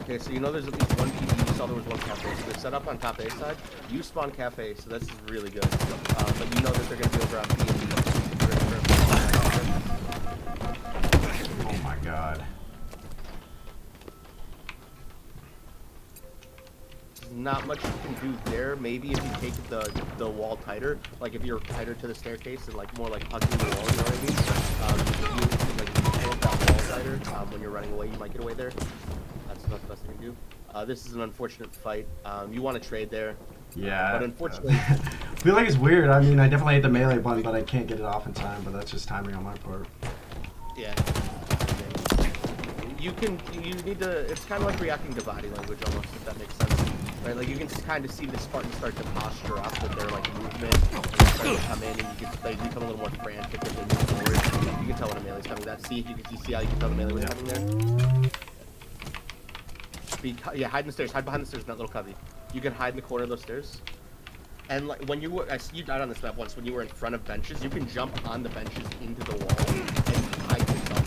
Okay, so you know there's at least one PD. You saw there was one cafe. So they're set up on top A side. You spawn cafe, so this is really good. But you know that they're going to be over on B and D. Oh my god. Not much you can do there. Maybe if you take the wall tighter, like if you're tighter to the staircase and like more like hugging the wall, you know what I mean? You like hold that wall tighter. When you're running away, you might get away there. That's not the best thing to do. This is an unfortunate fight. You want to trade there. Yeah. But unfortunately, I feel like it's weird. I mean, I definitely hit the melee button, but I can't get it off in time. But that's just timing on my part. yeah. You need to. It's kind of like reacting to body language almost, if that makes sense. Right, like you can kind of see the Spartans start to posture up with their like movement, and they start to come in, and they become a little more frantic as they move forward. You can tell when a melee's coming. That see how you can tell the melee was coming there. Yeah, hide in the stairs. Hide behind the stairs in that little cubby. You can hide in the corner of those stairs. And like when you were, you died on this map once. When you were in front of benches, you can jump on the benches into the wall and hide yourself,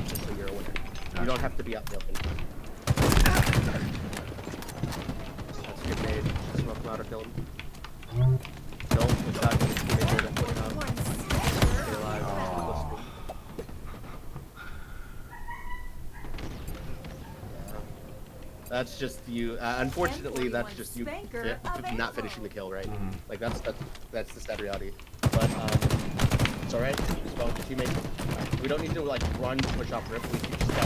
just so you're aware. You don't have to be out in the open. That's a good nade. Smoke him out or kill him. Kill him. Good shot. Good nade there to put him out. Stay alive. That's just you. Unfortunately, that's just you not finishing the kill, right? Like that's the sad reality. But it's all right. You just go with your teammates. We don't need to like run, push off, rip. We can just go.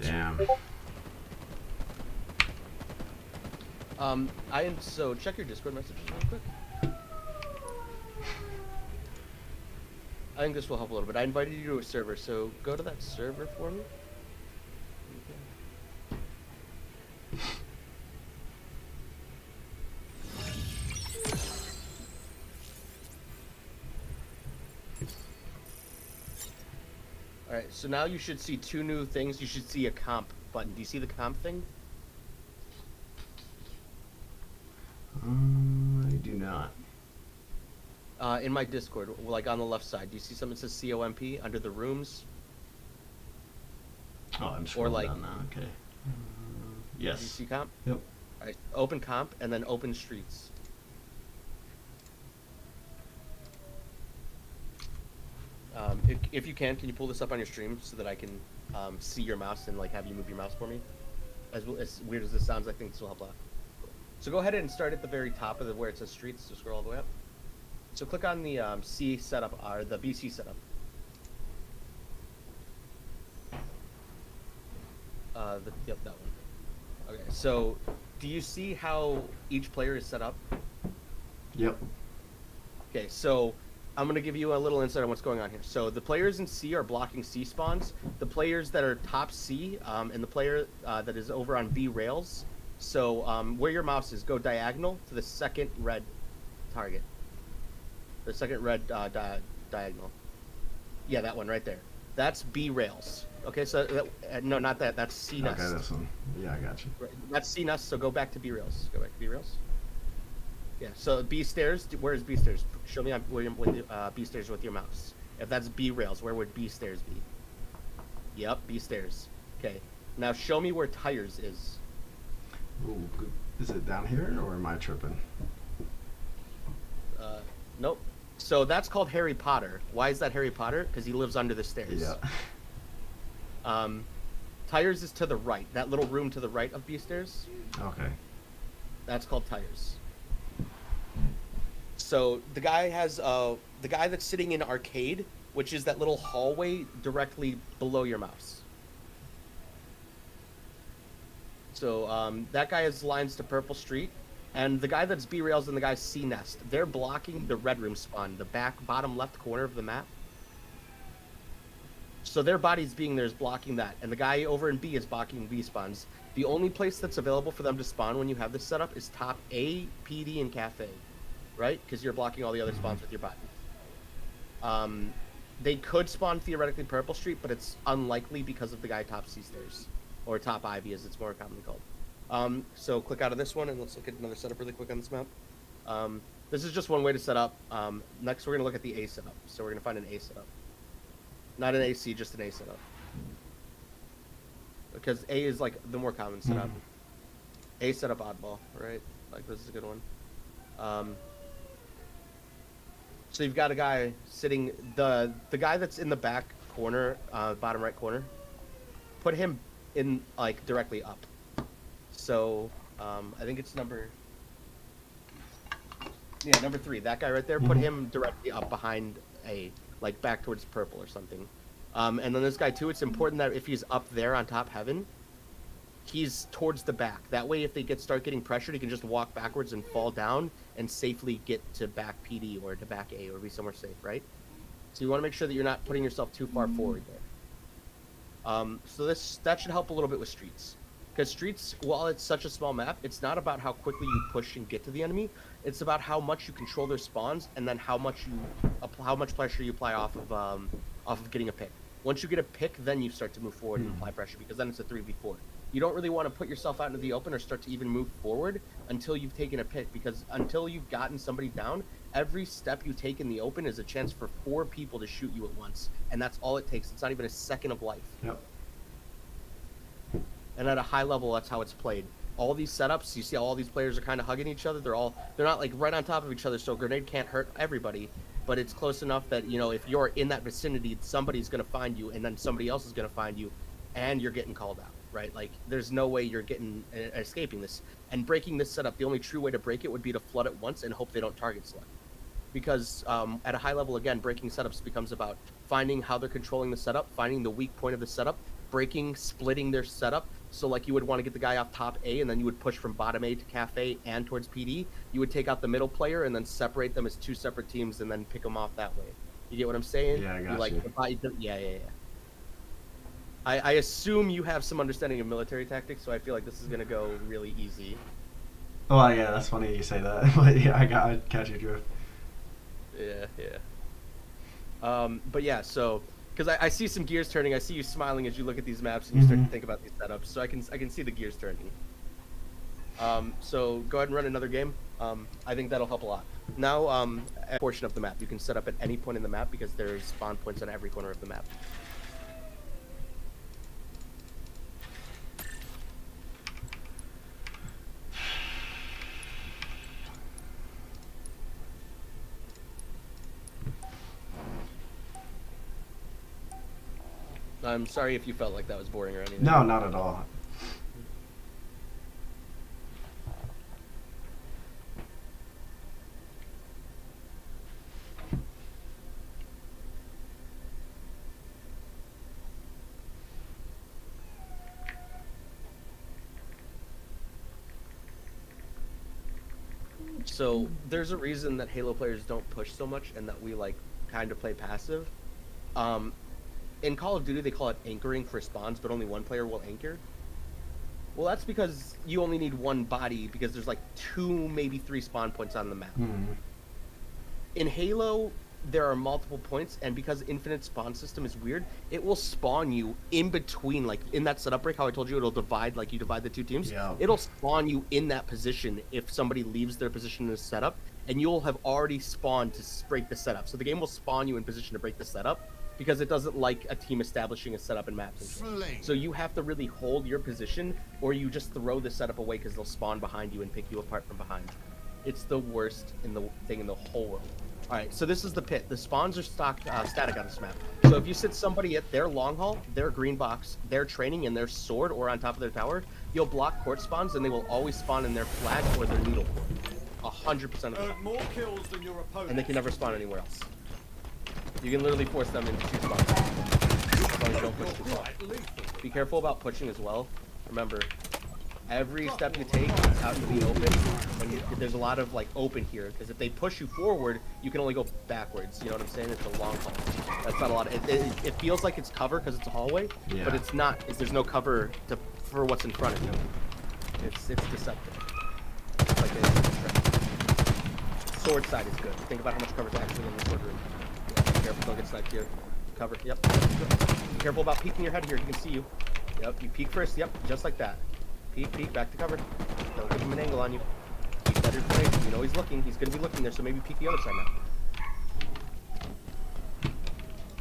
Damn. So check your Discord messages real quick. I think this will help a little bit. I invited you to a server, so go to that server for me. Alright, so now you should see two new things. You should see a comp button. Do you see the comp thing? I do not. In my Discord, like on the left side, do you see something that says COMP under the rooms? Oh, I'm Or scrolling like- down now. Okay. Do you Yes. see comp? Yep. Alright, open comp and then open streets. If you can you pull this up on your stream so that I can see your mouse and like have you move your mouse for me? As weird as this sounds, I think this will help a lot. So go ahead and start at the very top of where it says streets. So scroll all the way up. So click on the C setup or the BC setup. Yep, that one. Okay, so do you see how each player is set up? Yep. Okay, so I'm gonna give you a little insight on what's going on here. So the players in C are blocking C spawns. The players that are top C and the player that is over on B rails. So where your mouse is, go diagonal to the second red target. The second red diagonal. Yeah, that one right there. That's B rails. Okay, so no, not that. That's C nest. Okay, this one. Yeah, I got you. Right, that's C nest. So go back to B rails. Go back to B rails. Yeah. So B stairs. Where is B stairs? Show me where you're with B stairs with your mouse. If that's B rails, where would B stairs be? Yep, B stairs. Okay. Now show me where tires is. Ooh, good. Is it down here or am I tripping? Nope. So that's called Harry Potter. Why is that Harry Potter? Because he lives under the stairs. Yeah. Tires is to the right. That little room to the right of B stairs. Okay. That's called tires. So the guy has the guy that's sitting in arcade, which is that little hallway directly below your mouse. So that guy has lines to Purple Street, and the guy that's B rails and the guy's C nest. They're blocking the red room spawn, the bottom left corner of the map. So their bodies being there is blocking that, and the guy over in B is blocking B spawns. The only place that's available for them to spawn when you have this set up is top A, PD, and Cafe, right? Because you're blocking all the other spawns with your body. They could spawn theoretically Purple Street, but it's unlikely because of the guy top C stairs, or top Ivy as it's more commonly called. So click out of this one and let's look at another setup really quick on this map. This is just one way to set up. Next we're going to look at the A setup. So we're going to find an A setup. Not an AC, just an A setup. Because A is like the more common setup. A setup oddball, right? Like this is a good one. So you've got a guy sitting, the guy that's in the back corner, bottom right corner, put him in like directly up. So I think it's number 3. That guy right there, put him directly up behind A, like back towards purple or something. And then this guy too, it's important that if he's up there on top heaven, he's towards the back. That way if they start getting pressured, he can just walk backwards and fall down and safely get to back PD or to back A or be somewhere safe, right? So you want to make sure that you're not putting yourself too far forward there. So that should help a little bit with streets. Because streets, while it's such a small map, it's not about how quickly you push and get to the enemy. It's about how much you control their spawns and then how much pressure you apply off of getting a pick. Once you get a pick, then you start to move forward and apply pressure, because then it's a 3v4. You don't really want to put yourself out into the open or start to even move forward until you've taken a pick, because until you've gotten somebody down, every step you take in the open is a chance for 4 people to shoot you at once, and that's all it takes. It's not even a second of life. Yep. And at a high level, that's how it's played. All these setups, you see how all these players are kind of hugging each other. They're not like right on top of each other, so a grenade can't hurt everybody, but it's close enough that, you know, if you're in that vicinity, somebody's going to find you, and then somebody else is going to find you, and you're getting called out, right? Like, there's no way you're escaping this. And breaking this setup, the only true way to break it would be to flood it once and hope they don't target select. Because at a high level, again, breaking setups becomes about finding how they're controlling the setup, finding the weak point of the setup, breaking, splitting their setup. So like you would want to get the guy off top A, and then you would push from bottom A to Cafe and towards PD. You would take out the middle player and then separate them as 2 separate teams and then pick them off that way. You get what I'm saying? Yeah, I got you. Yeah. I assume you have some understanding of military tactics, so I feel like this is going to go really easy. Oh, yeah, that's funny you say that. But yeah, I catch your drift. Yeah. But yeah, so... Because I see some gears turning. I see you smiling as you look at these maps and you start to think about these setups. So I can see the gears turning. So go ahead and run another game. I think that'll help a lot. Now, a portion of the map. You can set up at any point in the map because there's spawn points on every corner of the map. I'm sorry if you felt like that was boring or anything. No, not at all. So there's a reason that Halo players don't push so much and that we like kind of play passive. In Call of Duty they call it anchoring for spawns, but only one player will anchor. Well, that's because you only need one body because there's like 2, maybe 3 spawn points on the map. In Halo, there are multiple points, and because infinite spawn system is weird, it will spawn you in between, like in that setup break, how I told you it'll divide, like you divide the 2 teams. Yeah. It'll spawn you in that position if somebody leaves their position in the setup, and you'll have already spawned to break the setup. So the game will spawn you in position to break the setup because it doesn't like a team establishing a setup in map control. Flame. So you have to really hold your position, or you just throw the setup away because they'll spawn behind you and pick you apart from behind. It's the worst thing in the whole world. All right, so this is the pit. The spawns are static on this map. So if you sit somebody at their long haul, their green box, their training, and their sword, or on top of their tower, you'll block court spawns, and they will always spawn in their flag or their needle court. 100% of the time. More kills than your opponent. And they can never spawn anywhere else. You can literally force them into 2 spawns. As long as you don't push too far. Be careful about pushing as well. Remember, every step you take is out to the open, and there's a lot of like open here, because if they push you forward, you can only go backwards. You know what I'm saying? It's a long haul. That's not a lot. It feels like it's cover because it's a hallway, Yeah. but it's not. There's no cover for what's in front of you. It's deceptive. It's like sword side is good. Think about how much cover is actually in the sword room. Yeah, be careful, don't get sniped here. Cover. Yep. Be careful about peeking your head here. He can see you. Yep. You peek first. Yep. Just like that. Peek, back to cover. Don't give him an angle on you. Keep better place. You know he's looking. He's gonna be looking there, so maybe peek the other side now.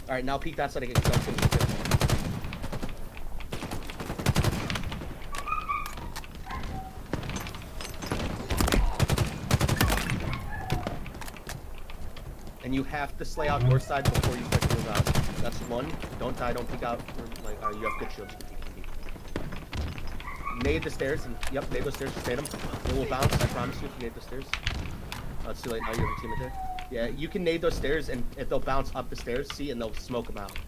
Alright, now peek that side again. Don't finish the kill. And you have to slay out your side before you start to move out. That's one. Don't die, don't peek out. Like, you have good shields. Nade the stairs, and yep, nade those stairs, just nade them. It will bounce, I promise you, if you nade the stairs. Oh, it's too late now, you have a teammate there. Yeah, you can nade those stairs, and if they'll bounce up the stairs, see, and they'll smoke them out.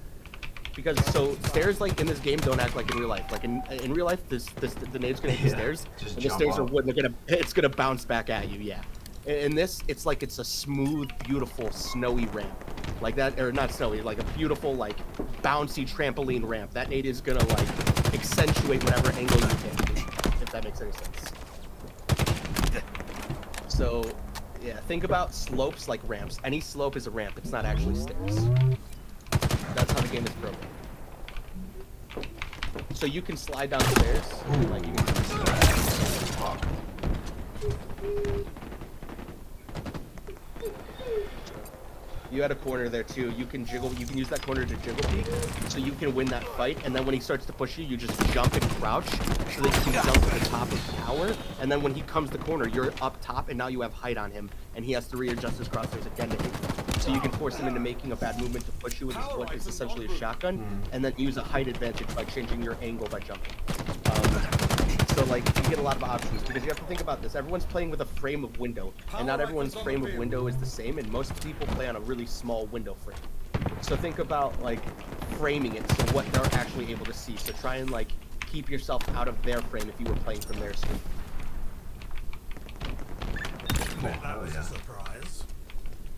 Because, so, stairs, like, in this game don't act like in real life. Like, in real life, the nade's gonna hit the stairs, just and the jump stairs are up. wood, it's gonna bounce back at you, yeah. In this, it's like it's a smooth, beautiful, snowy ramp. Like that, or not snowy, like a beautiful, like, bouncy trampoline ramp. That nade is gonna, like, accentuate whatever angle you hit, if that makes any sense. So, yeah, think about slopes like ramps. Any slope is a ramp, it's not actually stairs. That's how the game is programmed. So you can slide down stairs, like you can You had a corner there too. You can use that corner to jiggle peek, so you can win that fight. And then when he starts to push you, you just jump and crouch, so that you can jump to the top of the tower. And then when he comes to corner, you're up top, and now you have height on him, and he has to readjust his crosshairs again to hit you. So you can force him into making a bad movement to push you with what is essentially a shotgun, and then use a height advantage by changing your angle by jumping. So like you get a lot of options because you have to think about this. Everyone's playing with a frame of window, and not everyone's frame of window is the same, and most people play on a really small window frame. So think about like framing it so what they're actually able to see. So try and like keep yourself out of their frame if you were playing from their screen. That was a surprise.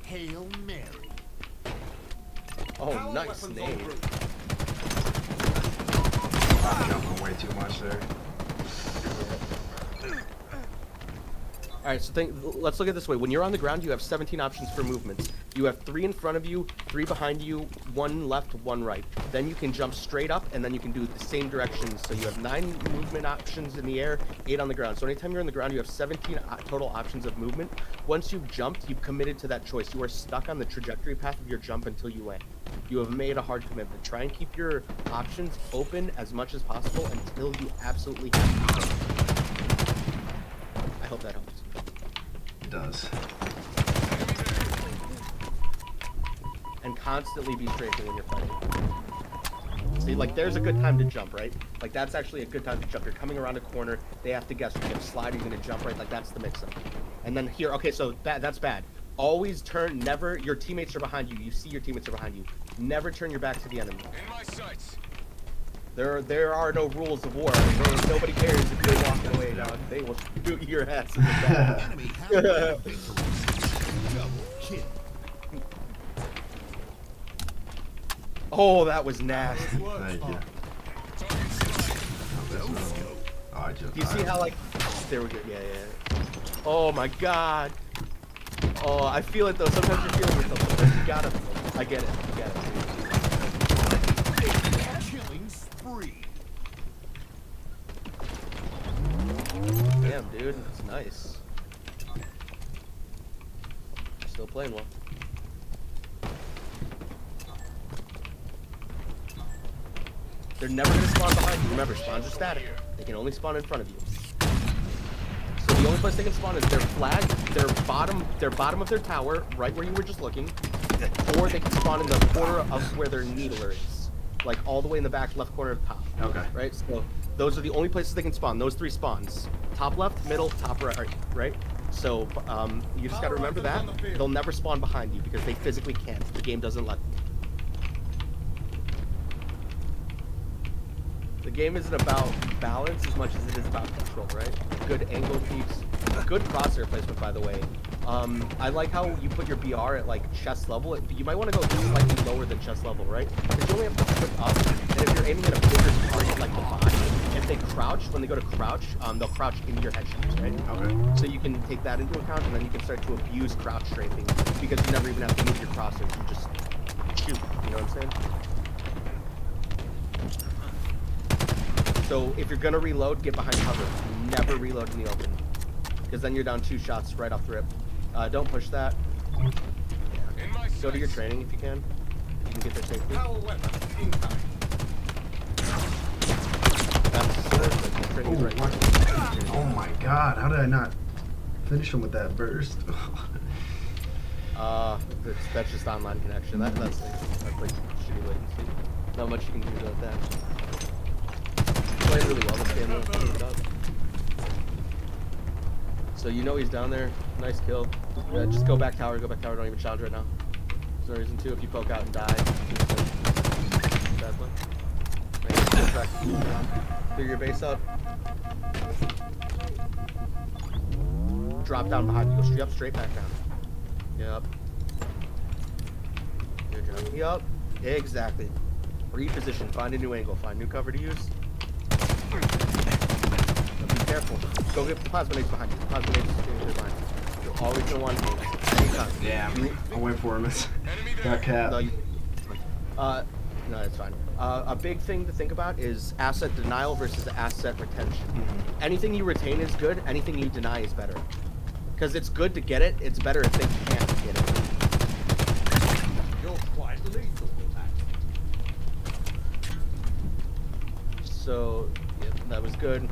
Hail Mary. Oh, nice name. I'm jumping way too much there. Alright, so let's look at it this way. When you're on the ground, you have 17 options for movements. You have 3 in front of you, 3 behind you, 1 left, 1 right. Then you can jump straight up, and then you can do the same directions. So you have 9 movement options in the air, 8 on the ground. So anytime you're on the ground, you have 17 total options of movement. Once you've jumped, you've committed to that choice. You are stuck on the trajectory path of your jump until you land. You have made a hard commitment. Try and keep your options open as much as possible until you absolutely have to jump. I hope that helps. It does. And constantly be strafing when you're fighting. See, like, there's a good time to jump, right? Like, that's actually a good time to jump. You're coming around a corner, they have to guess, you're gonna slide, you're gonna jump, right? Like, that's the mix-up. And then here, okay, so that's bad. Always turn, never, your teammates are behind you. You see your teammates are behind you. Never turn your back to the enemy. In my sights. There are no rules of war. Nobody cares if you're walking away, dog. They will shoot your ass in the back. Enemy has victory. Double kill. Oh, that was nasty. Thank you. Oh, I just. Do you see how, like, there we go, yeah. Oh my god. Oh, I feel it though, sometimes you're feeling yourself, sometimes you gotta, I get it. Killing spree. Damn, dude, it's nice. Still playing well. They're never gonna spawn behind you. Remember, spawns are static. They can only spawn in front of you. So the only place they can spawn is their flag, their bottom of their tower, right where you were just looking, or they can spawn in the corner of where their needler is, like all the way in the back left corner of top. Okay. Right. So those are the only places they can spawn. Those 3 spawns: top left, middle, top right. Right. So you just gotta remember that they'll never spawn behind you because they physically can't. The game doesn't let them. The game isn't about balance as much as it is about control, right? Good angle peaks, good crosshair placement, by the way. I like how you put your BR at like chest level. You might want to go slightly lower than chest level, right? Because you only have to put up, and if you're aiming at a bigger target like the body, if they crouch, when they go to crouch, they'll crouch into your headshots, right? Okay. So you can take that into account, and then you can start to abuse crouch strafing because you never even have to move your crosshairs. You just shoot. You know what I'm saying? So if you're gonna reload, get behind cover. Never reload in the open, because then you're down 2 shots right off the rip. Don't push that. Go to your training if you can. If you can get there safely. Training is right. Oh my god, how did I not finish him with that burst? That's just online connection. That's like shitty latency. Not much you can do about that. Playing really well this game though. So you know he's down there. Nice kill. Yeah, just go back tower, don't even challenge right now. There's no reason to. If you poke out and die, bad one. Clear your base up. Drop down behind you. Go straight back down. Yep. Good job. Yep. Exactly. Reposition. Find a new angle. Find new cover to use. Be careful. Go get the plasma nades behind you. Plasma nades in your line. You're always gonna want nades. Yeah, I went for him. Got capped. No, it's fine. A big thing to think about is asset denial versus asset retention. Anything you retain is good. Anything you deny is better. Because it's good to get it. It's better if they can't get it. You're quite lethal with that. So, yeah, that was good.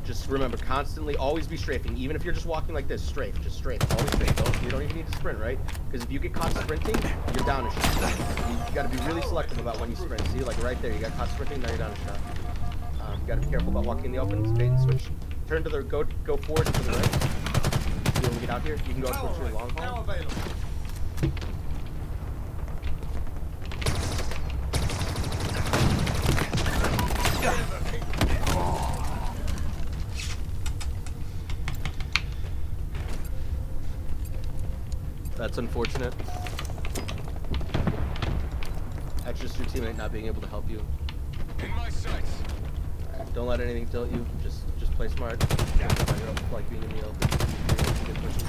Just remember, constantly, always be strafing. Even if you're just walking like this, strafe. Just strafe. Always strafe. You don't even need to sprint, right? Because if you get caught sprinting, you're down a shot. You gotta be really selective about when you sprint. See, like right there, you got caught sprinting, now you're down a shot. You gotta be careful about walking in the open, bait and switch. Turn to the, go forward and to the right. See when we get out here, you can go towards your long haul. Now available. That's unfortunate. That's just your teammate not being able to help you. In my sights. Don't let anything tilt you. Just play smart. Like being in the open. Good pushing.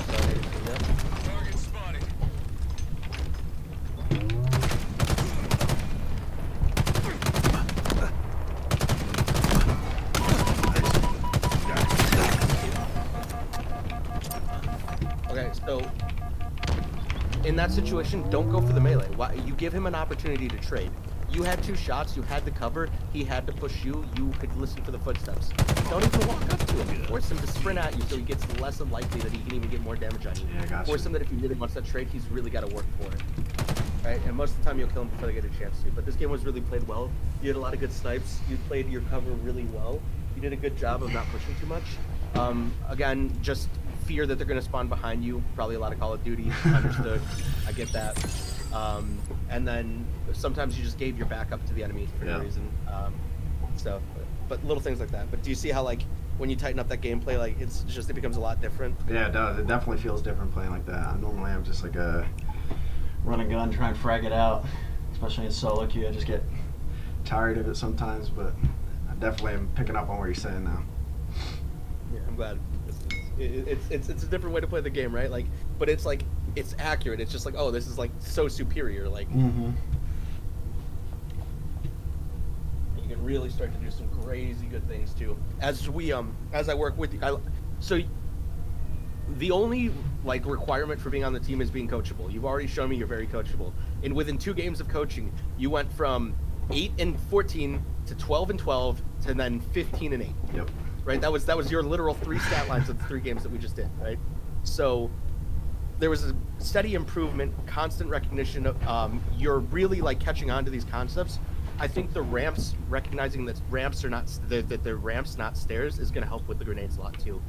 So, yeah. Target spotted. that situation, don't go for the melee. Why, you give him an opportunity to trade. You had 2 shots, you had the cover, he had to push you, you could listen for the footsteps. Don't even walk up to him. Force him to sprint at you so he gets less likely that he can even get more damage on you. Yeah, gotcha. Force him that if he really wants that trade, he's really got to work for it. Right? And most of the time you'll kill him before they get a chance to. But this game was really played well. You had a lot of good snipes. You played your cover really well. You did a good job of not pushing too much. Again, just fear that they're going to spawn behind you. Probably a lot of Call of Duty. Understood. I get that. And then sometimes you just gave your back up to the enemy for no reason. So, but little things like that. But do you see how, like, when you tighten up that gameplay, like, it becomes a lot different? Yeah, it does. It definitely feels different playing like that. Normally I'm just like a run and gun, try and frag it out. Especially in solo queue, I just get tired of it sometimes, but I definitely am picking up on what you're saying now. Yeah, I'm glad. It's a different way to play the game, right? Like, but it's like, it's accurate. It's just like, oh, this is like so superior. Like, Mm-hmm. you can really start to do some crazy good things too. As I work with you, so the only like requirement for being on the team is being coachable. You've already shown me you're very coachable. And within 2 games of coaching, you went from 8-14 to 12-12 to then 15-8. Yep. Right? That was your literal 3 stat lines of the 3 games that we just did, right? So there was a steady improvement, constant recognition of you're really like catching on to these concepts. I think the ramps, recognizing that ramps are not that they're ramps, not stairs, is going to help with the grenades a lot too.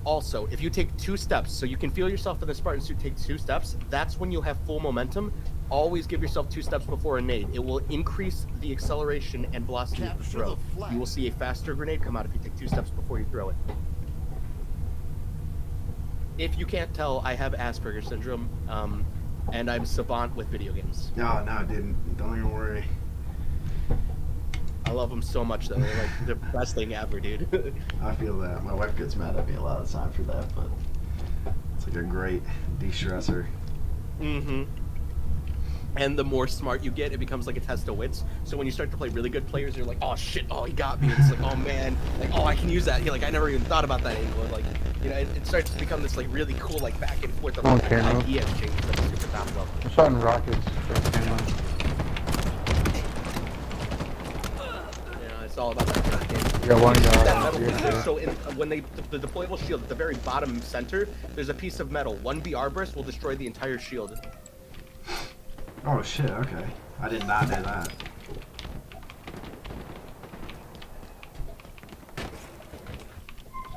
Also, if you take 2 steps, so you can feel yourself in the Spartan suit, take 2 steps, that's when you'll have full momentum. Always give yourself 2 steps before a nade. It will increase the acceleration and velocity of the Capture throw. the flag. You will see a faster grenade come out if you take 2 steps before you throw it. If you can't tell, I have Asperger's syndrome, and I'm savant with video games. No, dude, don't even worry. I love them so much, though. They're like the best thing ever, dude. I feel that. My wife gets mad at me a lot of the time for that, but it's like a great de-stressor. Mm-hmm. And the more smart you get, it becomes like a test of wits. So when you start to play really good players, you're like, oh shit, oh he got me. And it's like, oh man, like, oh I can use that. You're like, I never even thought about that anymore. Like, you know, it starts to become this like really cool like back and forth of like, idea exchange that's super fast level. I'm shooting rockets for camera. You know, it's all about that kind of game. Yeah, one That guy. metal Yeah, piece, yeah. so when the deployable shield at the very bottom center, there's a piece of metal. 1 BR burst will destroy the entire shield. Oh shit, okay. I did not know that.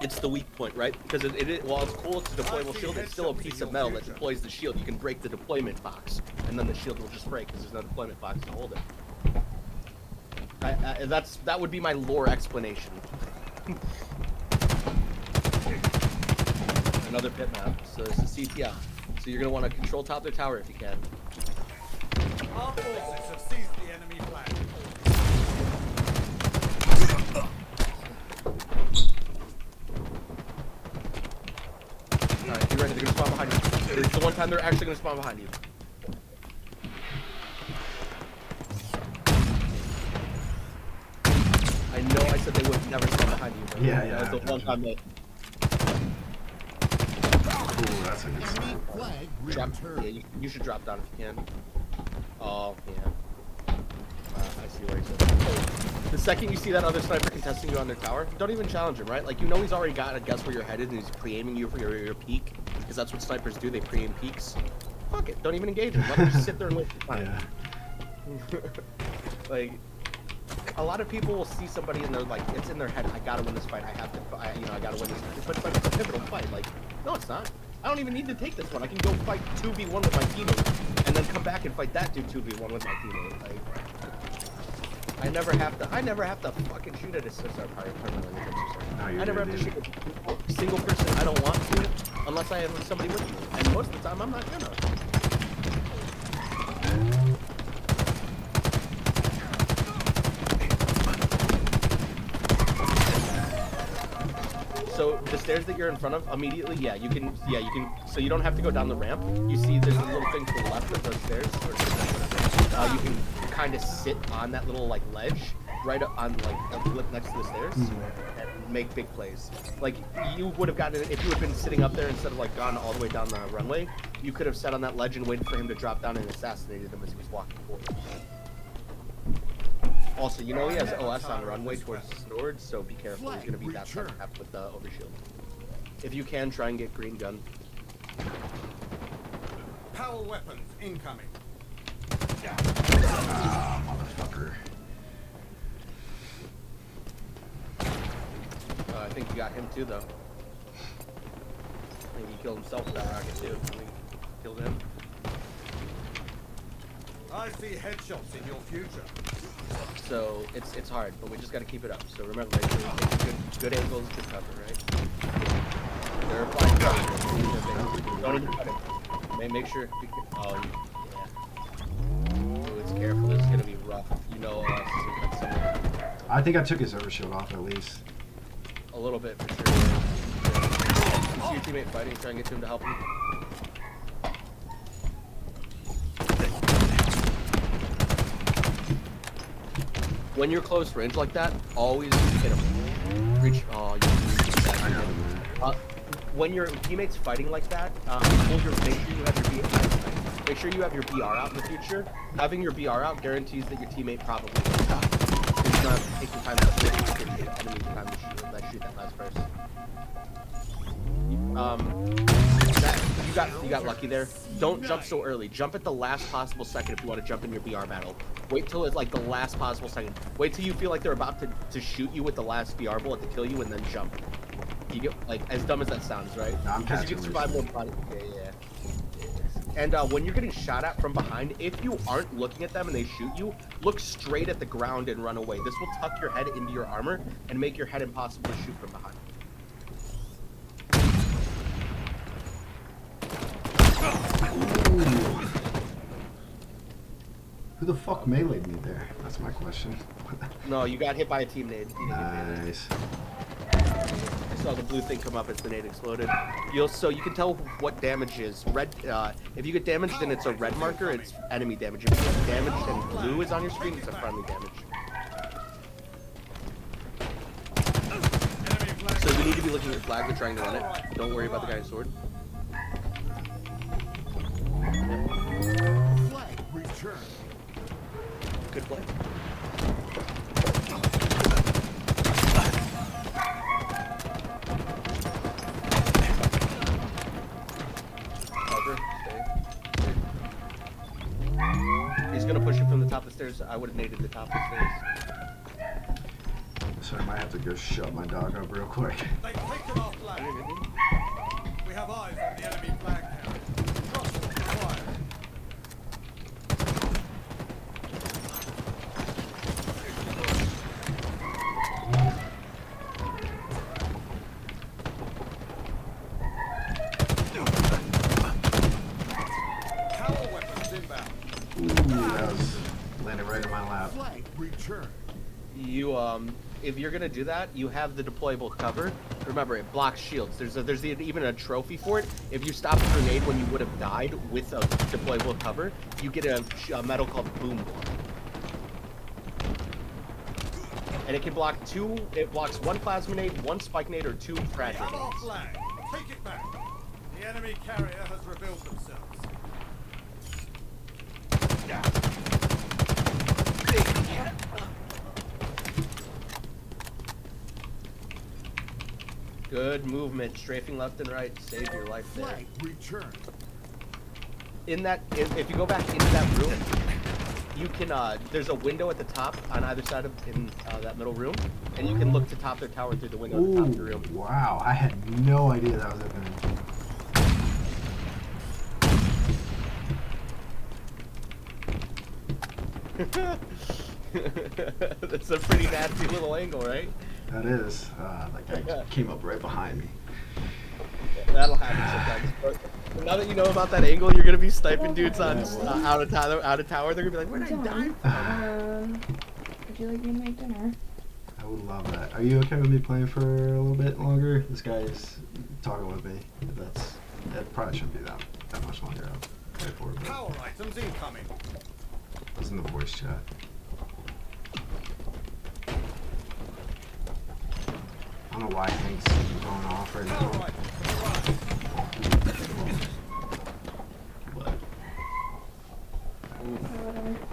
It's the weak point, right? Because while it's cool, it's a deployable shield, it's still a piece of metal that deploys the shield. You can break the deployment box, and then the shield will just break because there's no deployment box to hold it. That would be my lore explanation. Another pit map, so it's a CTI. So you're gonna want to control top of the tower if you can. Our forces have seized the enemy flag. Alright, be ready, they're gonna spawn behind you. It's the one time they're actually gonna spawn behind you. I know I said they would never spawn behind you, but Yeah, that was the one time they Cool, that's a good Enemy sign. flag drop. returned. Yeah, you should drop down if you can. Oh, yeah. I see where he's at. The second you see that other sniper contesting you on their tower, don't even challenge him, right? Like, you know he's already got to guess where you're headed and he's pre-aiming you for your peak. Because that's what snipers do, they pre-aim peaks. Fuck it, don't even engage him. Let him just sit there and wait for time. Yeah. Like, a lot of people will see somebody and they're like, it's in their head, I gotta win this fight, I gotta win this fight. But it's like a pivotal fight. Like, no, it's not. I don't even need to take this one. I can go fight 2v1 with my teammate and then come back and fight that dude 2v1 with my teammate. Like, I never have to fucking shoot at a sister permanently. No, you're I never good, have to dude. shoot a single person I don't want to unless I have somebody with me. And most of the time I'm not gonna. So the stairs that you're in front of, immediately, you can, so you don't have to go down the ramp. You see there's a little thing to the left of those stairs, or you can kind of sit on that little, like, ledge, right up on, like, a lip next to the stairs. And make big plays. Like, you would have gotten it if you had been sitting up there instead of like gone all the way down the runway. You could have sat on that ledge and waited for him to drop down and assassinated him as he was walking forward. Also, you know he has OS on the runway towards the sword, so be careful. He's gonna be that type of cap with the overshield. If you can, try and get green gun. Power weapons incoming. Ah, motherfucker. I think you got him too, though. I think he killed himself with that rocket too. I think he killed him. I see headshots in your future. So it's hard, but we just got to keep it up. So remember, make sure we take good angles, good cover, right? They're applying pressure. Don't even cut him. Make sure. Oh, yeah. Ooh, it's careful. This is gonna be rough. You know, cut someone I think I took his overshield off at least. a little bit for sure. You see your teammate fighting, try and get to him to help him. When you're close range like that, always hit him. Reach. Oh, you when your teammate's fighting like that, make sure you have your BR out in the future. Having your BR out guarantees that your teammate probably will stop. He's not taking time to shoot the enemy time to shoot that last person. You got lucky there. Don't jump so early. Jump at the last possible second if you want to jump in your BR battle. Wait till it's like the last possible second. Wait till you feel like they're about to shoot you with the last BR bullet to kill you, and then jump. You get, like, as dumb as that sounds, right? No, I'm Because you catching can survive more body. Yeah. And when you're getting shot at from behind, if you aren't looking at them and they shoot you, look straight at the ground and run away. This will tuck your head into your armor and make your head impossible to shoot from behind. Ooh. Who the fuck meleeed me there? That's my question. No, you got hit by a team nade. You didn't get nade. Nice. I saw the blue thing come up as the nade exploded. So you can tell what damage is. Red. If you get damaged and it's a red marker, it's enemy damage. If you get damaged and blue is on your screen, it's a friendly damage. So you need to be looking at your flag and trying to run it. Don't worry about the guy's sword. Flag return. Good play. Cover, stay. He's gonna push him from the top of the stairs. I would have naded the top of the stairs. So I might have to go shut my dog up real quick. They've taken our flag. We have eyes on the enemy flag carrier. Trust required. Power weapons inbound. Ooh, that was landed right in my lap. Flag return. You if you're gonna do that, you have the deployable cover. Remember, it blocks shields. There's even a trophy for it. If you stop a grenade when you would have died with a deployable cover, you get a medal called Boom Block. And it can block two. It blocks one plasma nade, one spike nade, or two frag We have our grenades. flag. Take it back. The enemy carrier has revealed themselves. Good movement, strafing left and right, save your life there. Flag return. In that, if you go back into that room, you can. There's a window at the top on either side of that middle room, and you can look to top their tower through the window at the top of the Ooh, room. wow. I had no idea that was happening. That's a pretty nasty little angle, right? That is. That guy came up right behind me. That'll happen sometimes. But now that you know about that angle, you're gonna be sniping dudes on out of tower. They're gonna be like, "Where did I die from?" Would you like me to make dinner? I would love that. Are you okay with me playing for a little bit longer? This guy's talking with me. That probably shouldn't be that much longer. I'll play for it. But Power items incoming. he's in the voice chat. I don't know why things are going off right now. But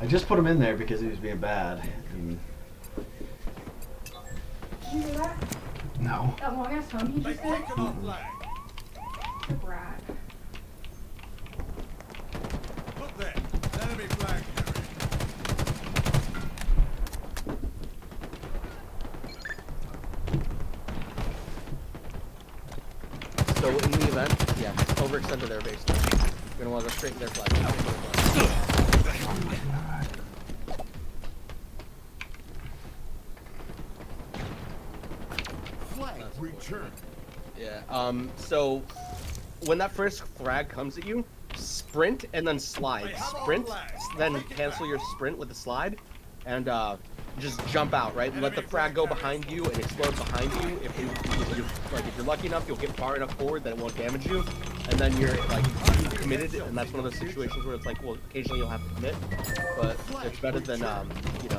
I just put him in there because he was being bad. And Did you hear that? no. That long ass hum he They've just did? taken our flag. The brat. Look there. Enemy flag carrier. So in the event, yeah, overextend to their base. You're gonna want to go straight to their flag. Oh my god. Flag returned. Yeah. So when that first frag comes at you, sprint and then slide. Wait, how about Sprint, flag? then Take it cancel back. your sprint with the slide, and just jump out. Right. Let the Enemy frag go flag behind you and explode behind you. If you're lucky enough, you'll get far enough forward that it won't damage you, and then you're like committed. And that's one of those situations where it's like, well, occasionally you'll have to commit, but it's better than you know.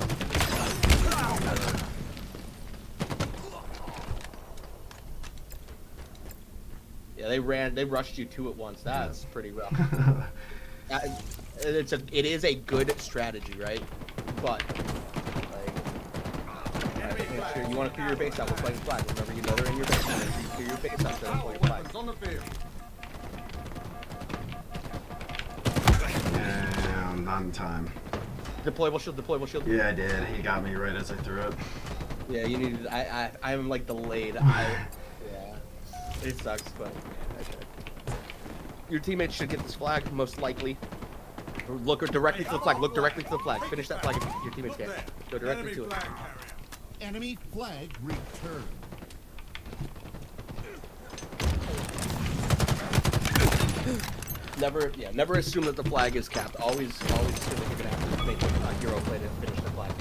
Yeah, they rushed you two at once. That's pretty rough. It is a good strategy, right? But like, make sure you want to clear your base out with playing flag. Remember, you know they're in your base. Make sure you clear your base out there and play your flag. Weapons on the field. And on time. Deployable shield, deployable shield. Yeah, I did. He got me right as I threw it. Yeah, you need. I'm like delayed. Yeah, it sucks, but okay. Your teammates should get this flag most likely. Look directly to the flag. Look directly to the flag. Finish that flag if your teammates Look can. there. Go directly Enemy to it. flag carrier. Enemy flag returned. Never assume that the flag is capped. Always assume that you're gonna have to make a hero play to finish the flag.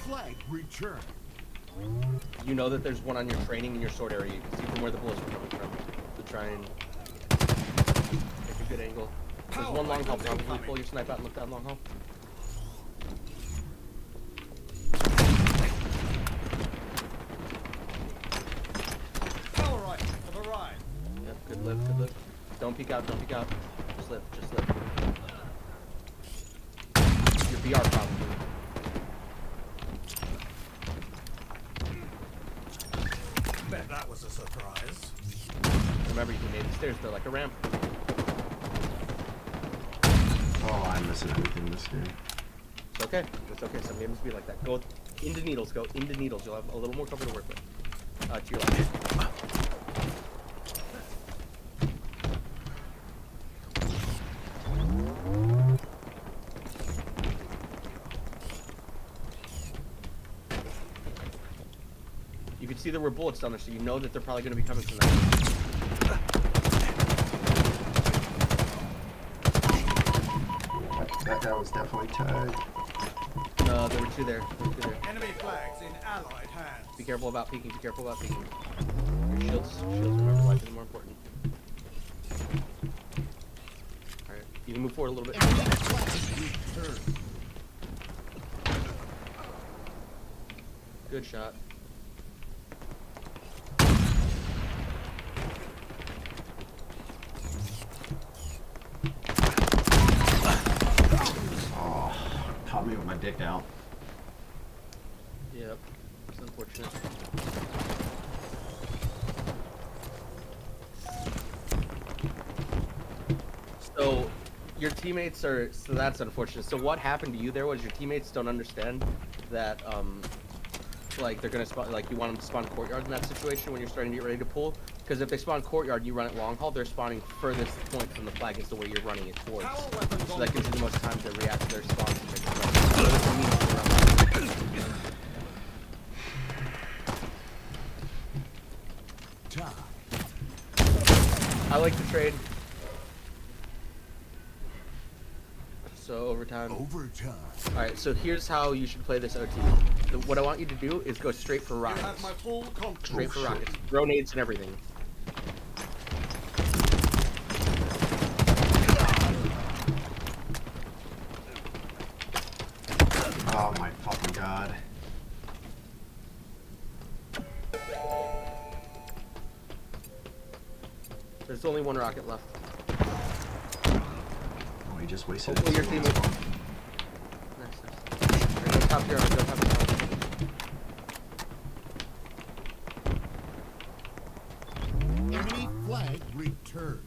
Flag returned. You know that there's one on your training in your sword area. You can see from where the bullets are coming from. To try and make a good angle. There's one long haul. Probably pull your snipe out and look down long haul. Power rifle for the ride. Yep, good lift, good lift. Don't peek out, don't peek out. Just lift, just lift. Your BR probably. Bet that was a surprise. Remember, you can make the stairs, they're like a ramp. Oh, I'm missing everything this game. It's okay. It's okay. Some games be like that. Go into needles. Go into needles. You'll have a little more cover to work with. To your left. You can see there were bullets down there, so you know that they're probably going to be coming from that. That was definitely tagged. No, there were two there. There were two there. Enemy flags in allied hands. Be careful about peeking. Be careful about peeking. Your shields. Remember, life is more important. All right, you can move forward a little bit. Enemy flag returned. Good shot. Oh, caught me with my dick out. Yep. It's unfortunate. So, your teammates are. So that's unfortunate. So what happened to you there was your teammates don't understand that like they're gonna spawn, like you want them to spawn courtyard in that situation when you're starting to get ready to pull. Because if they spawn courtyard and you run it long haul, they're spawning furthest point from the flag is the way you're running it towards. Power weapons So on that the gives you the field. most time to react to their spawns and make it right. So this means to run. Tie. I like to trade. So overtime. Overtime. Alright, so here's how you should play this OT. What I want you to do is go straight for You rockets. have my full control. Straight for rockets. Grenades and everything. Oh my fucking god. There's only one rocket left. Oh, he just wasted Hopefully it. your teammate. Nice, nice. Alright, go top here. Go top here. Enemy flag returned.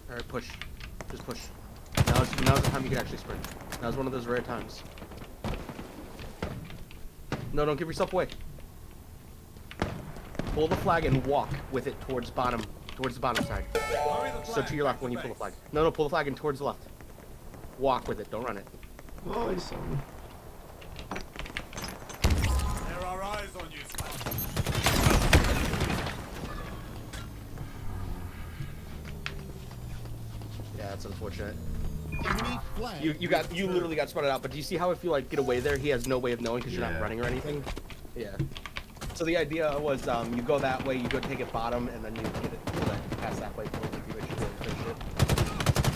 Alright, push. Just push. Now's the time you can actually sprint. Now's one of those rare times. No, don't give yourself away. Pull the flag and walk with it towards the bottom side. So to your left when you pull the flag. No, pull the flag and towards the left. Walk with it, don't run it. Oh, he saw me. There are eyes on you, Spartan. Yeah, that's unfortunate. Enemy flag. You literally got spotted out, but do you see how if you like get away there, he has no way of knowing because you're Yeah. not running or anything? Yeah. So the idea was you go that way, you go take it bottom, and then you get it pass that way forward if you wish to finish it.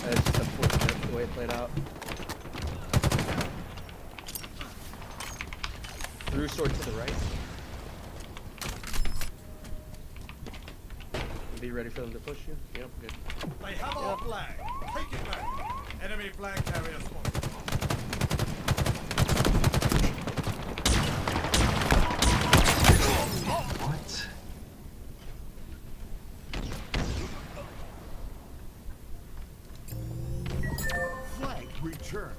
And it's just unfortunate the way it played out. Through sword to the right. Be ready for them to push you. Yep, good. They have our flag. Take it back. Enemy flag carrier spotted. What? Flag returned.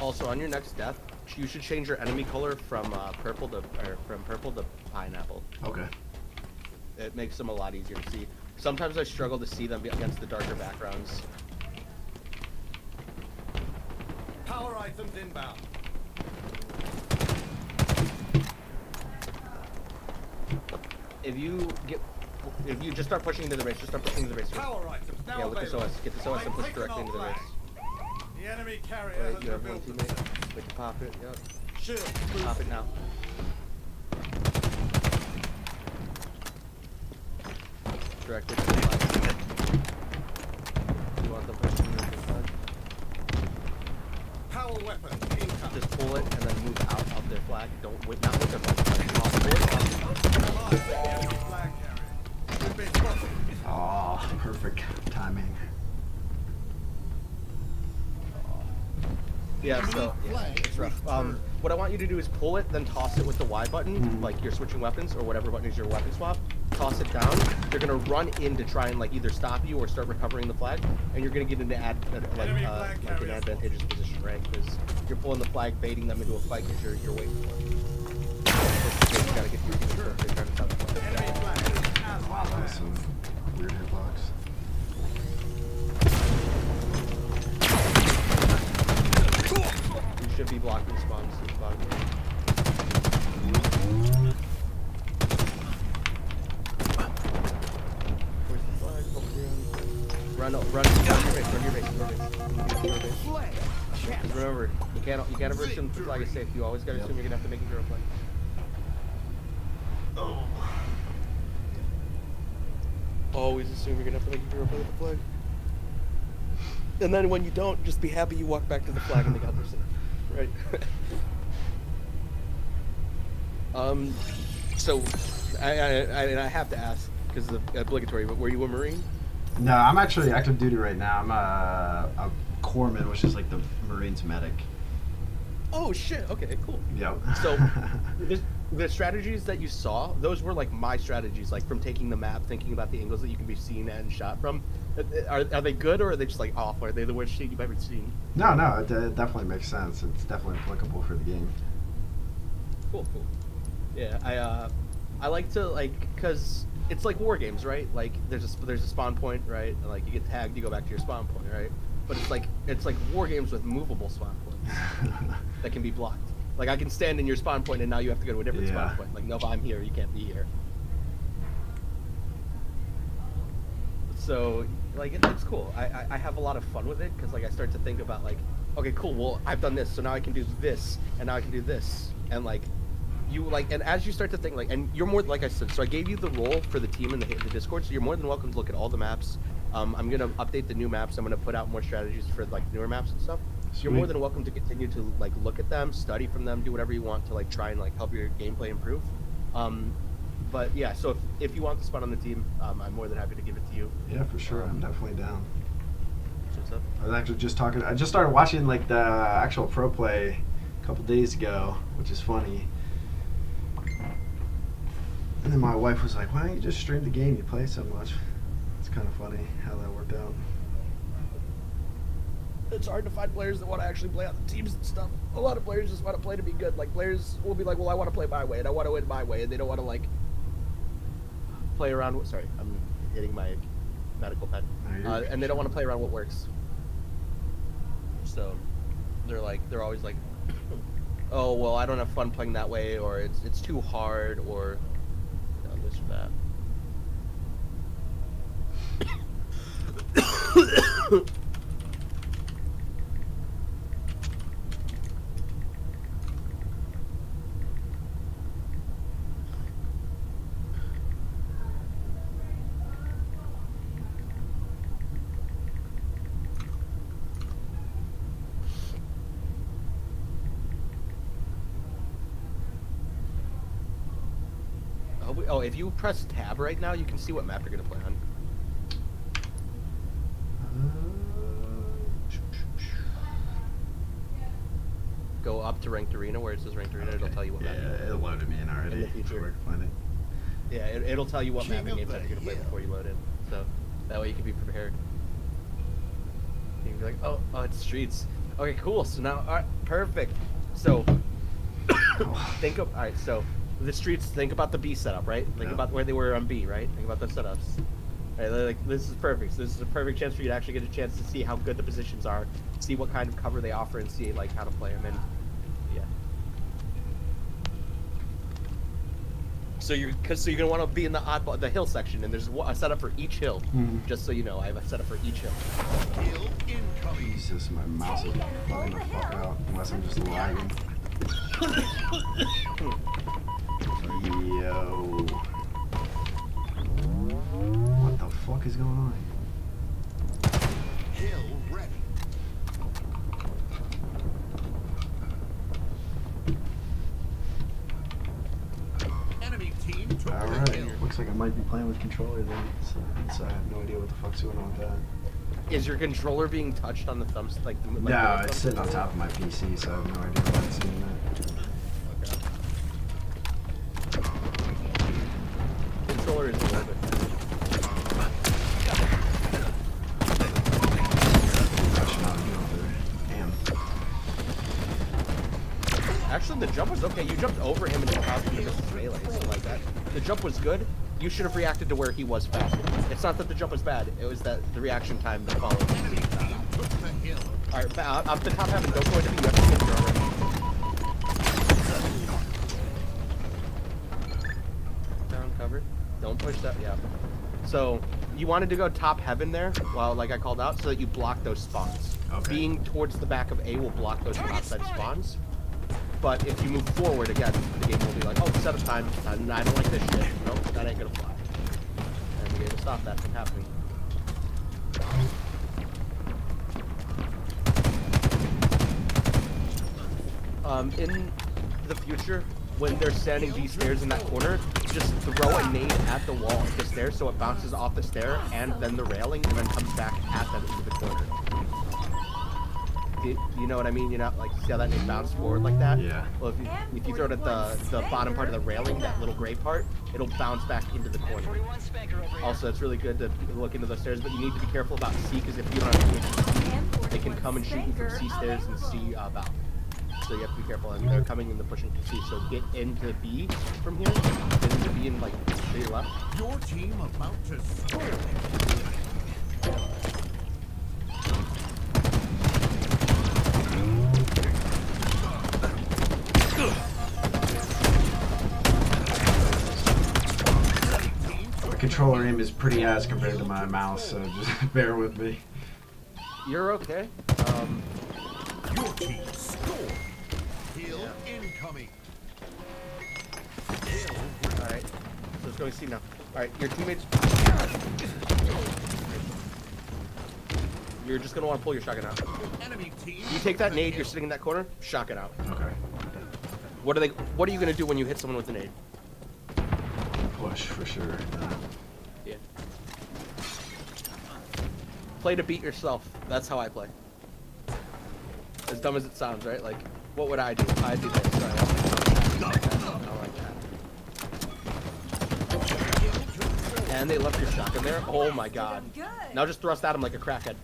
Also, on your next death, you should change your enemy color from purple to pineapple. Okay. It makes them a lot easier to see. Sometimes I struggle to see them against the darker backgrounds. Power items inbound. If you just start pushing into the race, Power items now Yeah, with this available. OS, get this OS and push directly into the race. The enemy carrier Right, has you have one revealed teammate. themselves. We can pop it. Yep. Shield Pop boost. it now. Directly to the flag. You want them pushing into the flag? Power weapon incoming. Just pull it and then move out of their flag. Don't wait, not with their flag. Off the board, off. The enemy flag carrier. You've been spotted. Oh, perfect timing. Yeah, so it's rough. What I want you to do is pull it, then toss it with the Y button, like you're switching weapons or whatever button is your weapon swap. Toss it down. They're gonna run in to try and like either stop you or start recovering the flag, and you're gonna get into like an advantageous position, right? Because you're pulling the flag, baiting them into a fight because you're waiting for it. You gotta get your team they're trying to stop the flag. Enemy flag is as Wow, that was some weird hitbox. You should be blocking spawns. Where's the flag? Over here. Run your base. Just remember, you can't assume the flag is safe. You always gotta assume you're gonna have to make a hero play. Always assume you're gonna have to make a hero play with the flag. And then when you don't, just be happy you walk back to the flag and they got their safe. Right. So I have to ask because it's obligatory. But were you a Marine? No, I'm actually active duty right now. I'm a corpsman, which is like the Marines medic. Oh shit. Okay. Cool. Yep. So the strategies that you saw, those were like my strategies, like from taking the map, thinking about the angles that you can be seen and shot from. Are they good or are they just like awful? Are they the worst shit you've ever seen? No, it definitely makes sense. It's definitely applicable for the game. Cool. Yeah, I like to cause it's like war games, right? Like there's a spawn point, right? And, like you get tagged, you go back to your spawn point, right? But it's like war games with movable spawn points that can be blocked. Like I can stand in your spawn point and now you have to go to a different Yeah. spawn point. Like no, if I'm here, you can't be here. So like it's cool. I have a lot of fun with it because like I start to think about like, okay, cool. Well, I've done this, so now I can do this, and now I can do this, and like you like, and as you start to think like, and you're more like I said. So I gave you the role for the team in the Discord, so you're more than welcome to look at all the maps. I'm gonna update the new maps. I'm gonna put out more strategies for like newer maps and stuff. you're more than welcome to continue to like look at them, study from them, do whatever you want to like try and like help your gameplay improve. But yeah, so if you want the spot on the team, I'm more than happy to give it to you. Yeah, for sure. I'm definitely down. What's up? I was actually just talking. I just started watching like the actual pro play a couple days ago, which is funny. And then my wife was like, "Why don't you just stream the game? You play so much." It's kind of funny how that worked out. It's hard to find players that want to actually play on the teams and stuff. A lot of players just want to play to be good. Like players will be like, "Well, I want to play my way and I want to win my way," and they don't want to like play around. Sorry, I'm hitting my medical pen. And they don't want to play around what works. So they're always like, "Oh, well, I don't have fun playing that way," or it's too hard, or this or that. Oh, if you press tab right now, you can see what map you're gonna play on. Go up to ranked arena where it says ranked arena. It'll tell you what map. Yeah, it loaded me in already. In the future. So I can find it. Yeah, it'll tell you what map King and of game type the you're gonna play Hill. before you load in. So that way you can be prepared. You can be like, oh, it's streets. Okay, cool. So now, all right, perfect. So think of all right. So the streets. Think about the B setup, right? Think Yeah. about where they were on B, right? Think about those setups. Right, like this is perfect. So this is a perfect chance for you to actually get a chance to see how good the positions are, see what kind of cover they offer, and see like how to play them. And yeah. So you're gonna want to be in the hill section, and there's a setup for each hill. Just so you know, I have a setup for each hill. Hill incoming. Jesus, my mouse is bugging the fuck out. Unless I'm just lagging. Yo. What the fuck is going on? Hill ready. Enemy team took the hill. Alright, looks like I might be playing with controller then, so I have no idea what the fuck's going on with that. Is your controller being touched on the thumbs? Like No, the it's sitting on top of my PC, so I have no idea why it's doing that. Okay. Controller is a little bit. I should not be over there. Damn. Actually, the jump was okay. You jumped over him and it caused him to miss his melee, so like that. The jump was good. You should have reacted to where he was fast. It's not that the jump was bad. It was that the reaction time that followed. Enemy team took the hill. All right, up the top heaven. Don't go into me. You have to get through already. Down cover. Don't push that. Yeah. So you wanted to go top heaven there, while like I called out, so that you block those spawns. Okay. Being towards the back of A will block those top side spawns. But if you move forward again, the game will be like, oh, setup time. I don't like this shit. Nope, that ain't gonna fly. And we able to stop that from happening. In the future, when they're standing these stairs in that corner, just throw a nade at the wall of the stair so it bounces off the stair and then the railing and then comes back at them into the corner. You know what I mean? You know, like, see how that nade bounced forward like that? Yeah. Well, if you throw it at the bottom part of the railing, that little gray part, it'll bounce back into the corner. Also, it's really good to look into those stairs, but you need to be careful about C, because if you don't have C, they can come and shoot you from C stairs and C valve. So you have to be careful, and they're coming and they're pushing to C. So get into B from here, get into B and like to your left. Your team about to score. My controller aim is pretty ass compared to my mouse, so just bear with me. You're okay. Your team scored. Hill incoming. Hill All right. So let's go C now. All right, your teammates. you're just gonna want to pull your shotgun out. Enemy team. You take that nade, you're sitting in that corner, shotgun out. Okay. What are you gonna do when you hit someone with a nade? Push for sure. Yeah. Play to beat yourself. That's how I play. As dumb as it sounds, right? Like, what would I do? I'd do this. Right? I like that. And they left your shotgun there. Oh my god. Good. Now just thrust at him like a crackhead.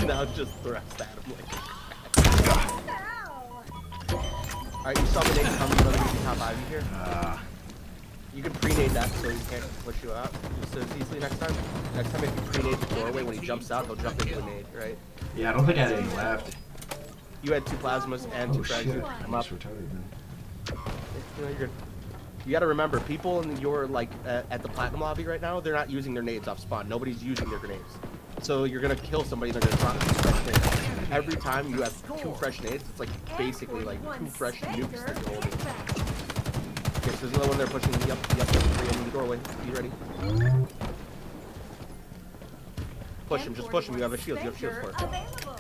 Now just thrust at him like a crackhead. Ow. Alright, you saw the nade coming, another top 5 here. You can pre-nade that so he can't push you out just as easily next time. Next time if you pre-nade the doorway, when he jumps out, he'll jump into the nade, right? Yeah, I don't think I had any left. You had 2 plasmas and 2 Oh frags. shit. I'm I'm up. retarded then. You know, you're good. You gotta remember, people in your, like, at the platinum lobby right now, they're not using their nades off spawn. Nobody's using their grenades. So you're gonna kill somebody, they're gonna drop 2 fresh nades. Every time you have 2 fresh nades, it's like basically like 2 fresh nukes that you're holding. Okay, so there's another one there pushing. Yep, 3 in the doorway. Be ready. Push him, just push him. You have a shield, you have shields for it. Available.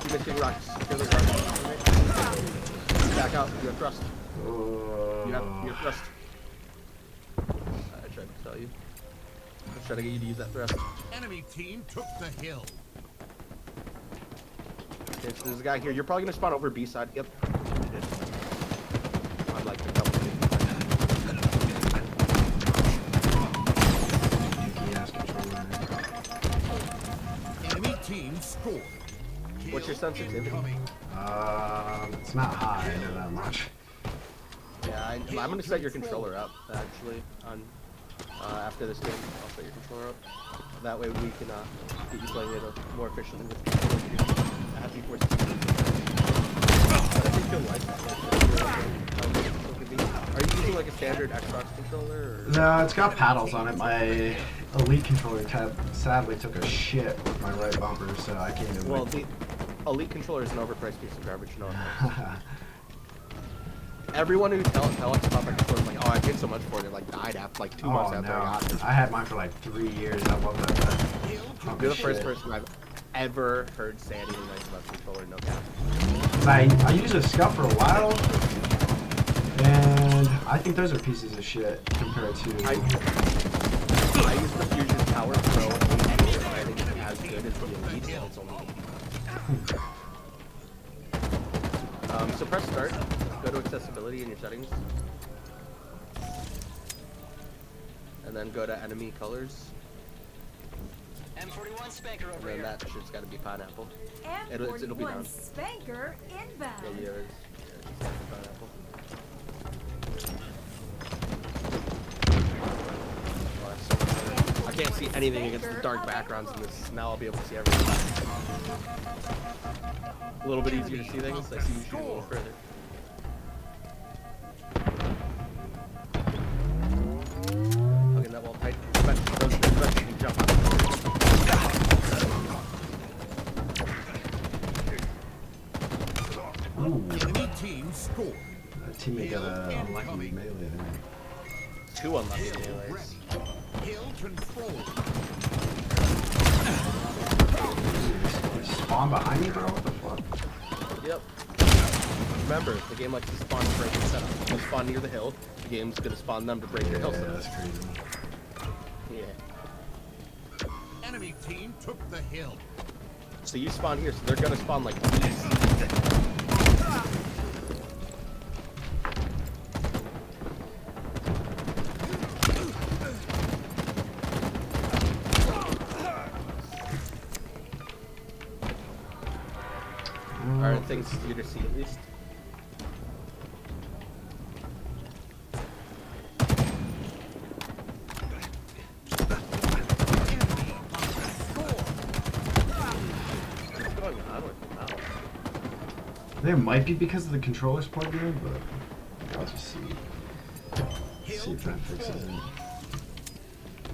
You're missing rocks. Kill those rocks. Back out, you have thrust. You have thrust. I tried to tell you. I was trying to get you to use that thrust. Enemy team took the hill. Okay, so there's a guy here. You're probably gonna spawn over B side. Yep. You did. I'm like a couple of Enemy team scored. What's your sensitivity? It's not high, I know that much. Yeah, I'm gonna set your controller up actually on after this game. I'll set your controller up. That way we can get you playing it more efficiently with the controller. Happy for I think you'll like that. Are you using like a standard Xbox controller? Or? No, it's got paddles on it. My Elite controller sadly took a shit with my right bumper, so I can't even. Well, the Elite controller is an overpriced piece of garbage. No. Everyone who tells us about that controller is like, oh, I paid so much for it, like died after like 2 months after I got it. I had mine for like 3 years. I love that. You're the first person I've ever heard say anything nice about the controller. No cap. I used a Scuff for a while, and I think those are pieces of shit compared to. I use the Fusion Power Pro, and I think it's as good as the Elite, and it's only. So press start. Go to accessibility in your settings, and then go to enemy colors. M41 Spanker And over then here. that shit's got to be pineapple. And It'll be 41 down. Spanker inbound. Yeah, yeah, it's pineapple. Oh, that's so much. I can't see anything against the dark backgrounds in this. Now I'll be able to see everything. A little bit easier to see things. I see you shoot a little further. Hugging that wall tight. Those you can jump on. Ooh, Enemy team scored. that teammate got a unlucky melee there. 2 unlucky anyways. Hill control. Spawn behind me, bro? What the fuck? Yep. Remember, the game likes to spawn to break its setup. You spawn near the hill, the game's gonna spawn them to break your hill Yeah, setup. that's crazy. Yeah. Enemy team took the hill. So you spawn here, so they're gonna spawn like these. Are things easier to see at least? What's going on with the mouse? There might be because of the controller's plugged in, but I'll just see. See if that fixes it.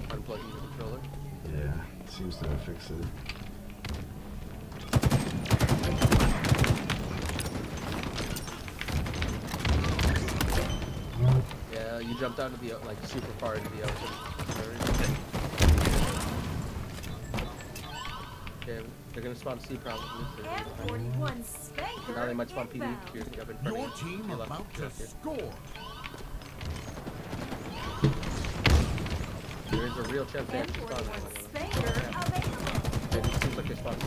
Unplugging the controller. Yeah, seems to have fixed it. Yeah, you jumped out of the like super far into the ocean. Okay, they're gonna spawn C probably. M41 Spanker. Now they might spawn PD. inbound. Here, up in front Your of you. team Your left, about your to left, score. There is a real chance they actually spawn. M41 Spanker available. It seems like they spawn B.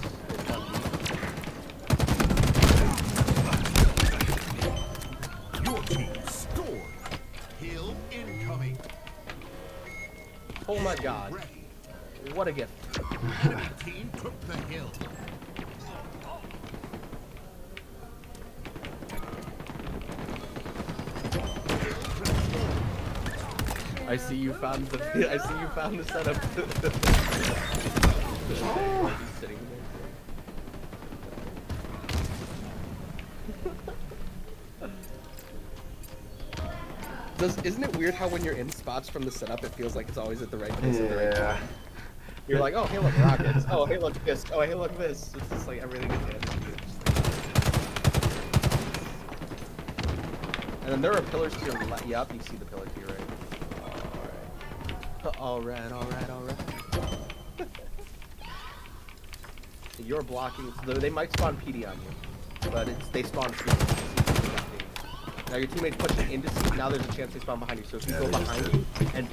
Your team scored. Hill incoming. Oh my god. Ready. What a gift. Enemy team took the hill. I see you found the I see you found the setup. Sitting there. Isn't it weird how when you're in spots from the setup, it feels like it's always at the right place at the right time? Yeah. You're like, oh, hey, look, rockets. Oh, hey, look, this. Oh, hey, look, this. It's just like everything is there. And then there are pillars to your left. Yep, you see the pillar to your right. Alright, alright, alright. You're blocking. So they might spawn PD on you, but they spawn C. Now your teammate's pushing into C. Now there's a chance they spawn behind you. So if you go behind you and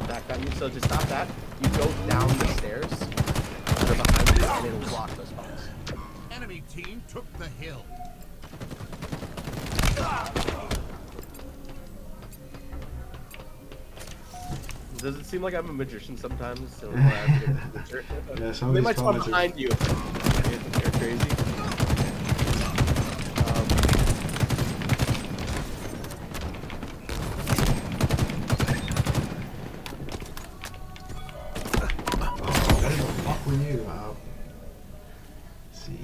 back on you. So to stop that, you go down the stairs. They're behind you, and it'll block those spawns. Enemy team took the hill. Does it seem like I'm a magician sometimes? So I have to get a picture? Yeah, some of They these might spawn comments are- behind you. They're crazy. Fuck we knew. See.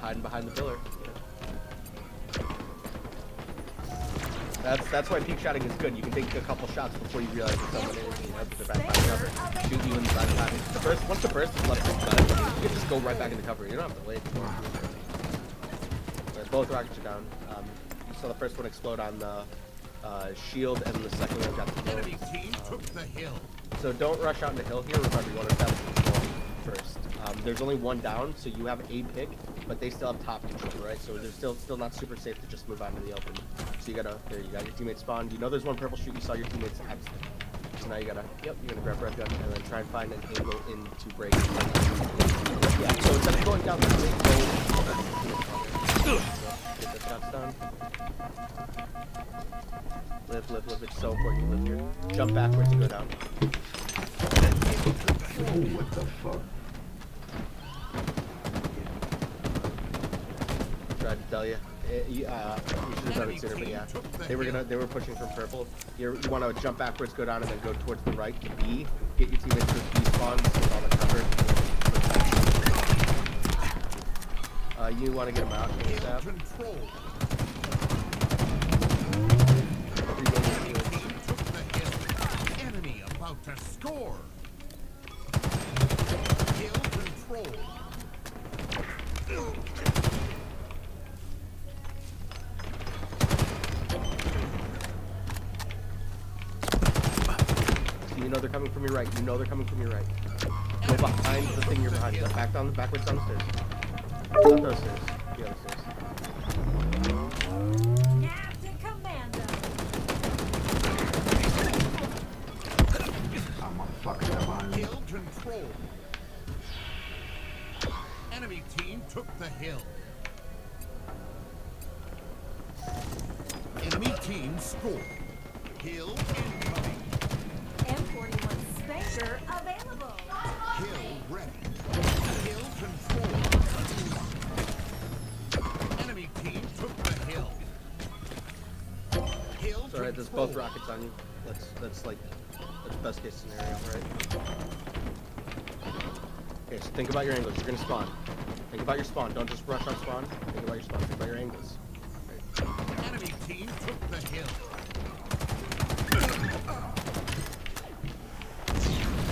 Hiding behind the pillar. That's why peek shotting is good. You can take a couple shots before you realize that someone is, you know, they're back behind cover. Shoot you inside the time. Once the burst is left inside, you can just go right back into cover. You don't have to wait. But both rockets are down. You saw the first one explode on the shield, and the second one got the Enemy kill. team took the hill. So don't rush out into hill here. Remember, you want to establish control first. There's only one down, so you have a pick, but they still have top control, right? So they're still not super safe to just move out into the open. So you got your teammate spawned. You know there's one purple shoot. You saw your teammates exit. So now you're gonna grab red gun and then try and find an angle into break. Yeah. So instead of going down the street, get the shots done. Live. It's so important to live here. Jump backwards and go down. Oh, what the fuck? Tried to tell you. You should have done it sooner, but yeah. They were pushing from purple. You want to jump backwards, go down, and then go towards the right to B. Get your teammates to B spawns, with all the cover. You want to get them out. ASAP. Control. Reload your Team took the hill. Enemy about to score. Hill control. You know they're coming from your right. Go behind the thing you're behind. Go backwards down the stairs. Not those stairs. The other stairs. Captain Commando. Ah, motherfucker, that behind me. Hill control. Enemy team took the hill. Enemy team scored. Hill incoming. M41 Spanker available. Hill ready. Hill control. Enemy team took the hill. Hill It's alright, there's control. both rockets on you. That's best case scenario, right? Okay, so think about your angles. You're gonna spawn. Think about your spawn. Don't just rush on spawn. Think about your spawn. Think about your angles. Enemy team took the hill.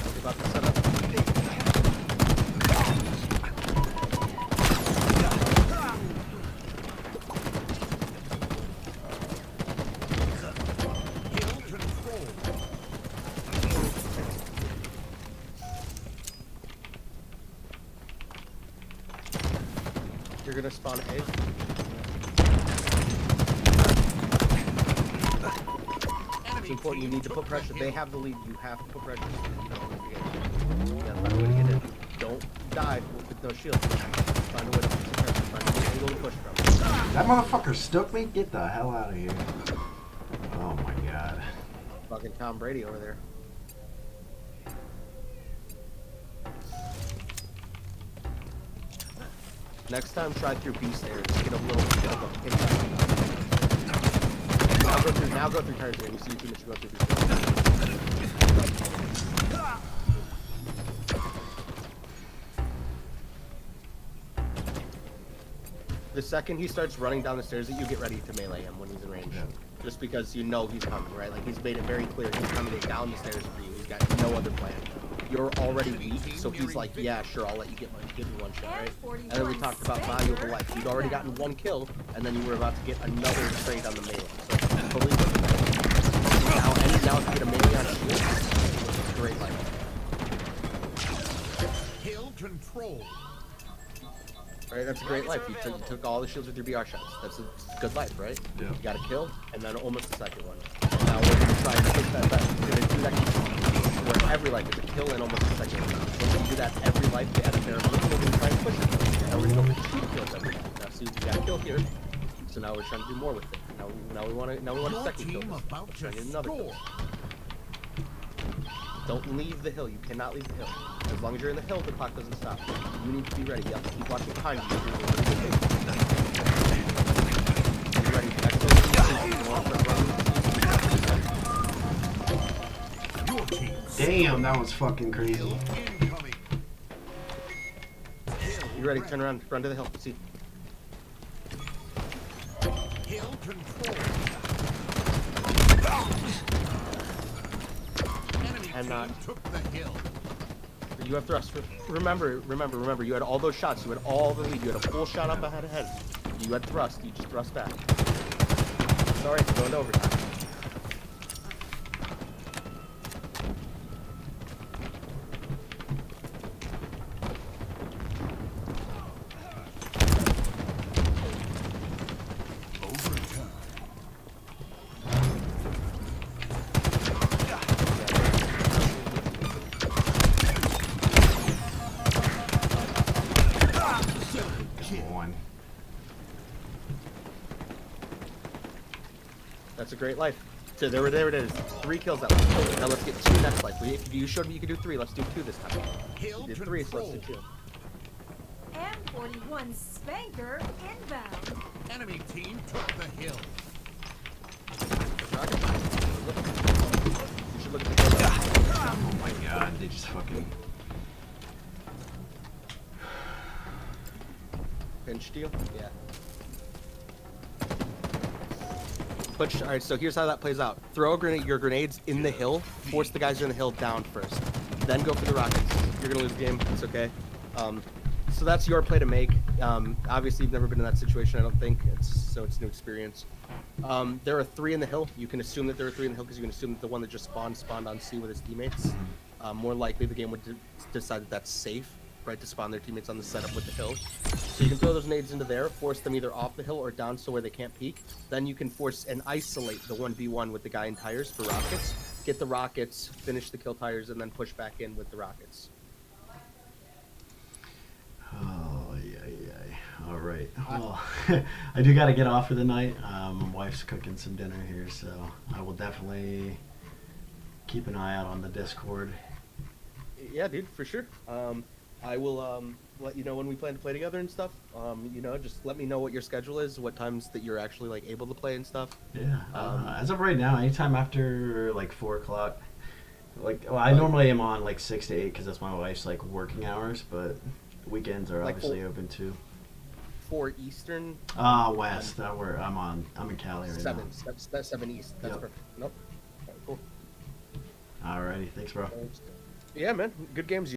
Think about the setup. Hill control. You're gonna spawn A. It's important. You need to put pressure. They have the lead. You have to put pressure. You don't want to get in. You gotta find a way to get in. Don't die with no shield. Find a way to put pressure. Find a angle to push from. That motherfucker stuck me? Get the hell out of here. Oh my god. Fucking Tom Brady over there. Next time, try through B stairs. Get a little bit of a impact. Now go through turns here. You see your teammates go through B stairs. The second he starts running down the stairs, you get ready to melee him when he's in range. Yeah. Just because you know he's coming, right? Like he's made it very clear he's coming down the stairs for you. He's got no other plan. You're already weak, so he's like, yeah, sure, I'll let you give me one shot, right? And then we talked about value of a life. You'd already gotten one kill, and then you were about to get another trade on the melee. So totally different. Now if you get a melee on a shield, it's a great life. Kill control. Right, that's a great life. You took all the shields with your BR shots. That's a good life, right? Yeah. You got a kill, and then almost a second one. And now we're gonna try and push that back. We're gonna do that where every life is a kill and almost a second one. We're gonna do that every life at a bare minimum. We're gonna try and push it. Now we're gonna go for 2 kills every life. Now see, we got a kill here. So now we're trying to do more with it. Now we want a second kill. We're trying to get another kill. Don't leave the hill. You cannot leave the hill. As long as you're in the hill, the clock doesn't stop. You need to be ready. You have to keep watching behind you. Be ready. Your team. Damn, that was fucking crazy. Kill incoming. You ready? Turn around. Run to the hill. See. Kill control. Enemy And team took the hill. You have thrust. Remember. You had all those shots. You had all the lead. You had a full shot up ahead. You had thrust. You just thrust back. Sorry, it's going to overtime. Overtime. One. That's a great life. So there it is. 3 kills that one. Now let's get 2 next life. You showed me you could do 3. Let's do 2 this time. Kill You did 3, so let's do 2. M41 Spanker inbound. Enemy team took the hill. You should look at the kill. Oh my god, they just fucking. Pinch steal? Yeah. Alright, so here's how that plays out. Throw your grenades in the hill, force the guys in the hill down first. Then go for the rockets. You're gonna lose the game, it's okay. So that's your play to make. Obviously you've never been in that situation, I don't think. It's a new experience. There are 3 in the hill. You can assume that there are 3 in the hill because you can assume that the one that just spawned on C with his teammates. More likely the game would decide that that's safe, right, to spawn their teammates on the setup with the hill. So you can throw those nades into there, force them either off the hill or down so where they can't peek. Then you can force and isolate the 1v1 with the guy in tires for rockets. Get the rockets, finish the kill tires, and then push back in with the rockets. Oh, yeah. All right. Well, I do got to get off for the night. My wife's cooking some dinner here, so I will definitely keep an eye out on the Discord. Yeah, dude, for sure. I will let you know when we plan to play together and stuff. Just let me know what your schedule is, what times that you're actually like able to play and stuff. Yeah. As of right now, anytime after like 4 o'clock. I normally am on like 6 to 8 because that's my wife's like working hours, but weekends are Like obviously open too. 4 Eastern. West. I'm in Cali right 7 East. That's Yep. perfect. Nope. Alright, cool. now. Alrighty. Thanks, bro. Yeah, man. Good games.